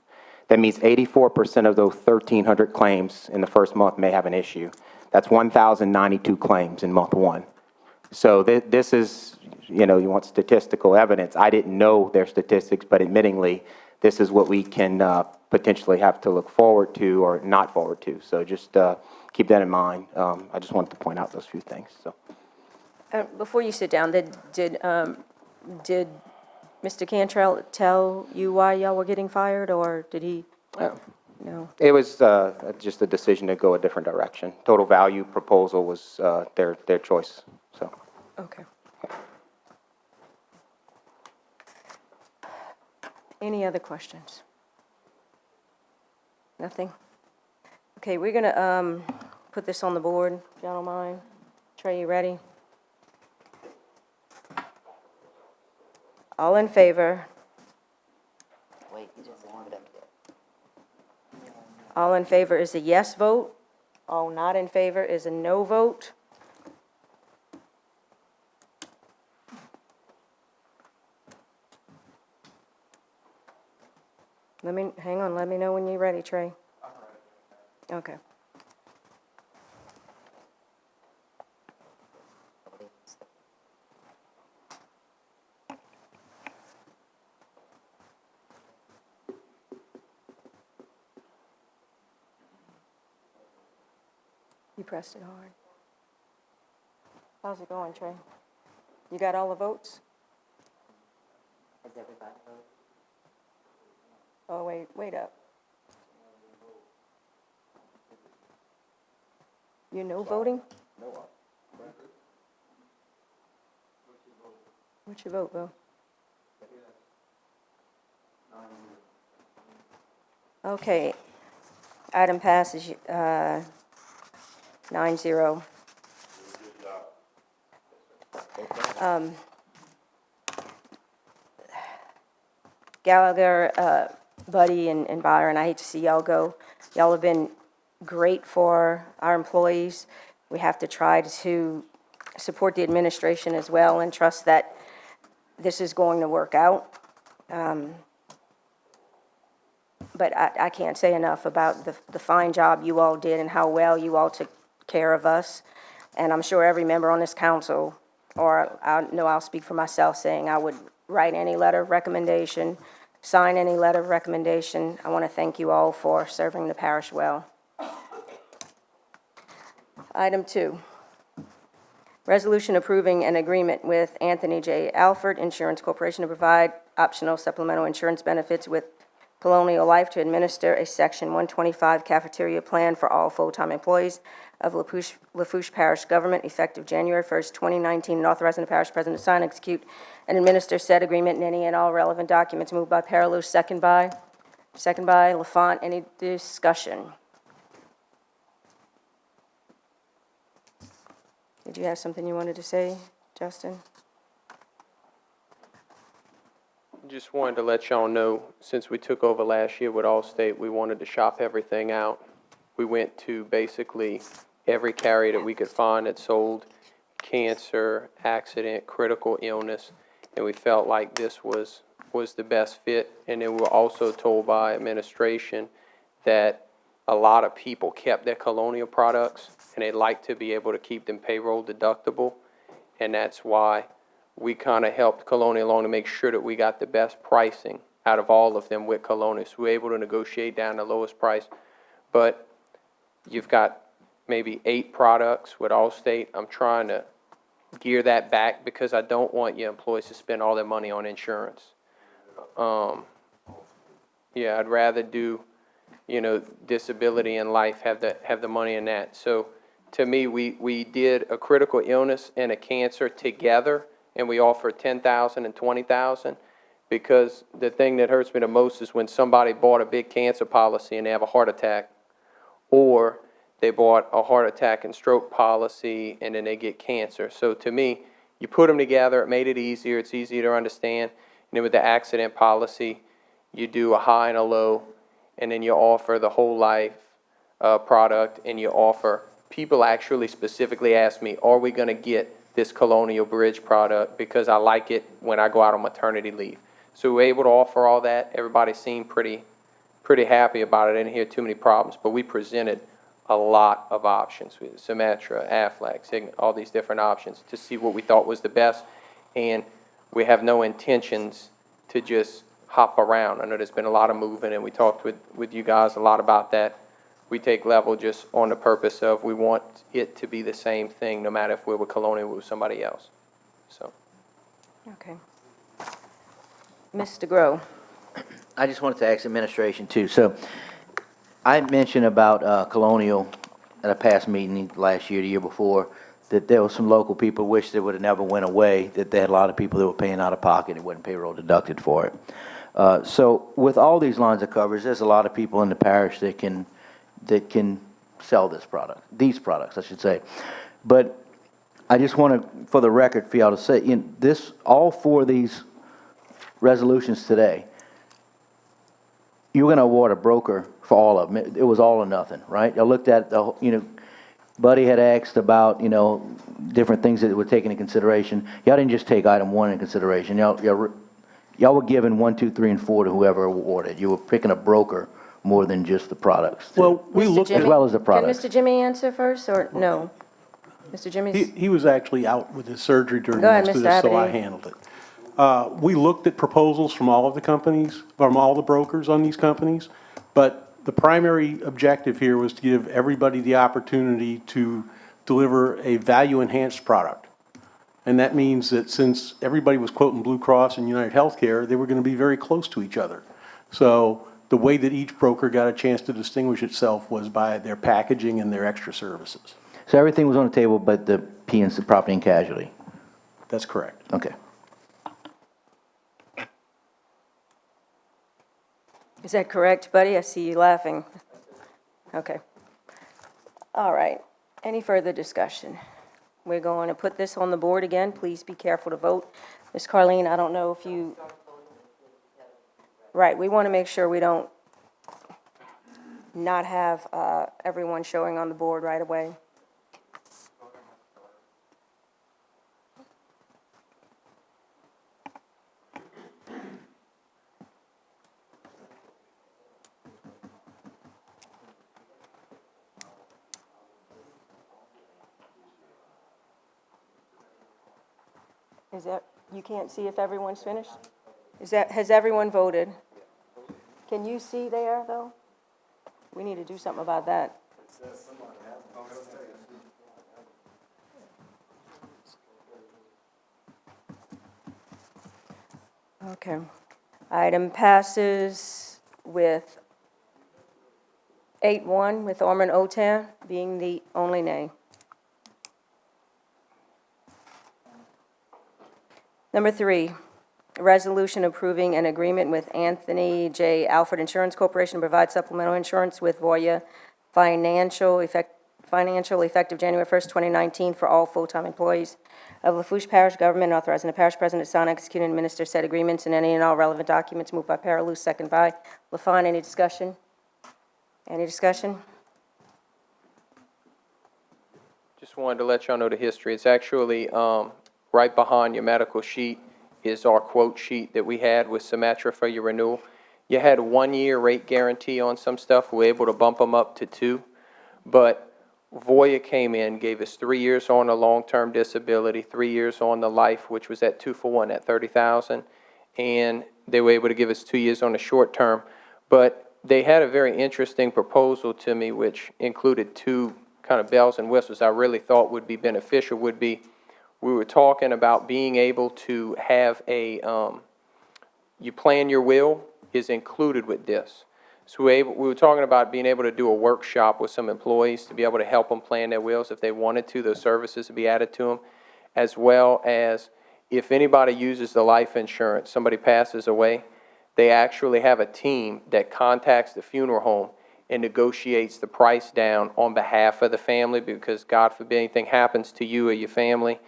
That means 84% of those 1,300 claims in the first month may have an issue. That's 1,092 claims in month one. So this is, you want statistical evidence. I didn't know their statistics, but admittingly, this is what we can potentially have to look forward to or not forward to. So just keep that in mind. I just wanted to point out those few things. So. Before you sit down, did Mr. Cantrell tell you why y'all were getting fired, or did he? No. It was just a decision to go a different direction. Total value proposal was their choice. So. Okay. Any other questions? Nothing? Okay, we're gonna put this on the board, if y'all don't mind. Trey, you ready? All in favor? Wait, you just warmed up there. All in favor is a yes vote. All not in favor is a no vote. Hang on, let me know when you're ready, Trey. I'm ready. Okay. You pressed it hard. How's it going, Trey? You got all the votes? Has everybody voted? Oh, wait up. You no voting? No. What's your vote, Bill? Okay. Item passes 9-0. Gallagher, Buddy, and Byron, I hate to see y'all go. Y'all have been great for our employees. We have to try to support the administration as well and trust that this is going to work out. But I can't say enough about the fine job you all did and how well you all took care of us. And I'm sure every member on this council, or I know I'll speak for myself, saying I would write any letter of recommendation, sign any letter of recommendation. I want to thank you all for serving the parish well. Item 2, resolution approving an agreement with Anthony J. Alford Insurance Corporation to provide optional supplemental insurance benefits with Colonial Life to administer a Section 125 cafeteria plan for all full-time employees. of Lafourche Parish government effective January 1st, 2019, and authorizing the parish president to sign, execute, and administer said agreement and any and all relevant documents. Moved by Paraluz, second by Lafont. Any discussion? Did you have something you wanted to say, Justin? Just wanted to let y'all know, since we took over last year with Allstate, we wanted to shop everything out. We went to basically every carrier that we could find that sold cancer, accident, critical illness, and we felt like this was the best fit. And then we were also told by administration that a lot of people kept their Colonial products, and they'd like to be able to keep them payroll deductible, and that's why we kind of helped Colonial along to make sure that we got the best pricing out of all of them with Colonial. So we were able to negotiate down the lowest price. But you've got maybe 8 products with Allstate. I'm trying to gear that back because I don't want your employees to spend all their money on insurance. Yeah, I'd rather do, disability and life, have the money in that. So to me, we did a critical illness and a cancer together, and we offer $10,000 and $20,000, because the thing that hurts me the most is when somebody bought a big cancer policy and they have a heart attack, or they bought a heart attack and stroke policy and then they get cancer. So to me, you put them together, it made it easier, it's easier to understand. And then with the accident policy, you do a high and a low, and then you offer the whole life product, and you offer, people actually specifically ask me, are we going to get this Colonial Bridge product, because I like it when I go out on maternity leave. So we're able to offer all that. Everybody seemed pretty happy about it. I didn't hear too many problems, but we presented a lot of options with Symetra, Aflac, Cigna, all these different options to see what we thought was the best. And we have no intentions to just hop around. I know there's been a lot of movement, and we talked with you guys a lot about that. We take level just on the purpose of we want it to be the same thing, no matter if we're with Colonial or with somebody else. So. Okay. Mr. Grow. I just wanted to ask administration too. So I mentioned about Colonial at a past meeting last year, the year before, that there were some local people wish they would have never went away, that they had a lot of people that were paying out of pocket and wasn't payroll deducted for it. So with all these lines of coverage, there's a lot of people in the parish that can sell these products, I should say. But I just want to, for the record, for y'all to say, all 4 of these resolutions today, you were going to award a broker for all of them. It was all or nothing, right? Y'all looked at Buddy had asked about, different things that were taken into consideration. Y'all didn't just take item 1 in consideration. Y'all were giving 1, 2, 3, and 4 to whoever awarded. You were picking a broker more than just the products. Well, we looked as well as the products. Can Mr. Jimmy answer first, or no? Mr. Jimmy's? He was actually out with his surgery during Go ahead, most of Mr. this, so I Aberdeen. handled it. We looked at proposals from all of the companies, from all the brokers on these companies, but the primary objective here was to give everybody the opportunity to deliver a value-enhanced product. And that means that since everybody was quoting Blue Cross and United Healthcare, they were going to be very close to each other. So the way that each broker got a chance to distinguish itself was by their packaging and their extra services. So everything was on the table but the P&C, property and casualty? That's correct. Okay. Is that correct, buddy? I see you laughing. Okay. All right. Any further discussion? We're going to put this on the board again. Please be careful to vote. Ms. Carleen, I don't know if you... Right, we want to make sure we don't not have everyone showing on the board right away. Is that, you can't see if everyone's finished? Has everyone voted? Can you see there, though? We need to do something about that. Okay. Item passes with 8-1 with Ormond Otan being the only nay. Number 3, a resolution approving an agreement with Anthony J. Alfred Insurance Corporation to provide supplemental insurance with Voya Financial effective January 1st, 2019 for all full-time employees of Lafourche Parish government, authorizing the parish president to sign, execute, and administer said agreements and any and all relevant documents. Moved by Paraluz, second by Lafont. Any discussion? Any discussion? Just wanted to let y'all know the history. It's actually right behind your medical sheet is our quote sheet that we had with Symetra for your renewal. You had a 1-year rate guarantee on some stuff. We were able to bump them up to 2. But Voya came in, gave us 3 years on the long-term disability, 3 years on the life, which was at 2-for-1 at $30,000, and they were able to give us 2 years on the short term. But they had a very interesting proposal to me, which included 2 kind of bells and whistles I really thought would be beneficial. We were talking about being able to have a, you plan your will is included with this. So we were talking about being able to do a workshop with some employees to be able to help them plan their wills if they wanted to. Those services would be added to them, as well as if anybody uses the life insurance, somebody passes away, they actually have a team that contacts the funeral home and negotiates the price down on behalf of the family, because God forbid anything happens to you or your family.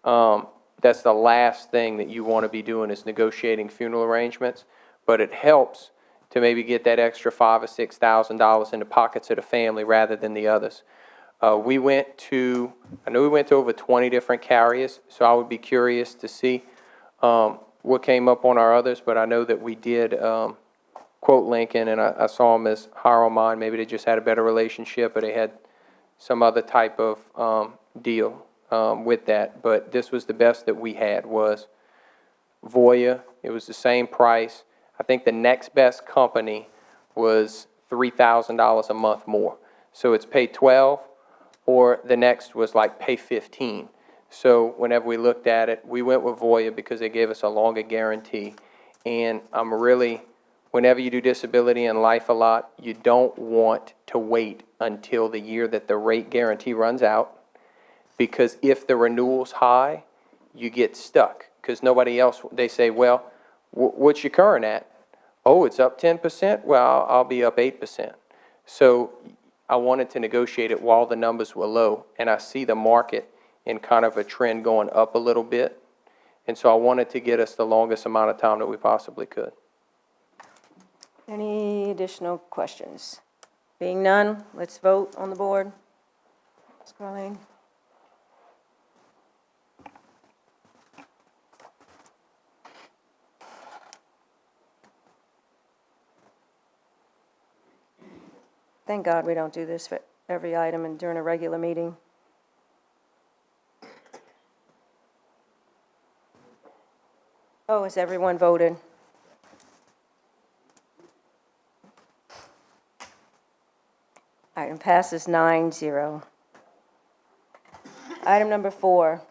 That's the last thing that you want to be doing is negotiating funeral arrangements, but it helps to maybe get that extra $5,000 or $6,000 in the pockets of the family rather than the others. I know we went to over 20 different carriers, so I would be curious to see what came up on our others, but I know that we did quote Lincoln, and I saw them as higher on mine. Maybe they just had a better relationship, or they had some other type of deal with that. But this was the best that we had was Voya. It was the same price. I think the next best company was $3,000 a month more. So it's pay 12, or the next was like pay 15. So whenever we looked at it, we went with Voya because they gave us a longer guarantee. And I'm really, whenever you do disability and life a lot, you don't want to wait until the year that the rate guarantee runs out, because if the renewal's high, you get stuck because nobody else, they say, well, what's your current at? Oh, it's up 10%? Well, I'll be up 8%. So I wanted to negotiate it while the numbers were low, and I see the market in kind of a trend going up a little bit, and so I wanted to get us the longest amount of time that we possibly could. Any additional questions? Being none, let's vote on the board. Ms. Carlene? Thank God we don't do this for every item and during a regular meeting. Oh, has everyone voted? Item passes 9-0. Item number 4,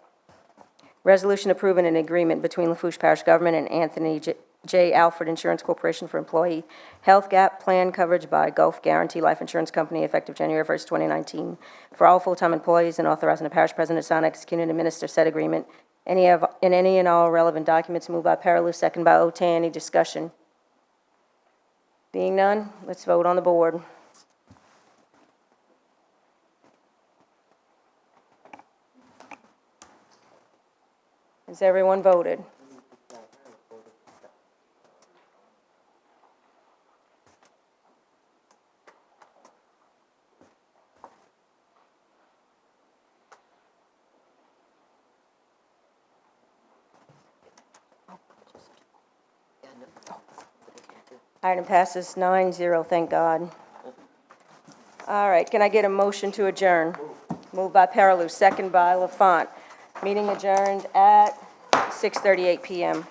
resolution approving an agreement between Lafourche Parish Government and Anthony J. Alfred Insurance Corporation for employee health gap plan coverage by Gulf Guarantee Life Insurance Company effective January 1st, 2019 for all full-time employees, and authorizing the parish president to sign, execute, and administer said agreement. Any and all relevant documents. Moved by Paraluz, second by Otan. Any discussion? Being none, let's vote on the board. Has everyone voted? Item passes 9-0, thank God. All right, can I get a motion to adjourn? Moved by Paraluz, second by Lafont. Meeting adjourned at 6:38 p.m.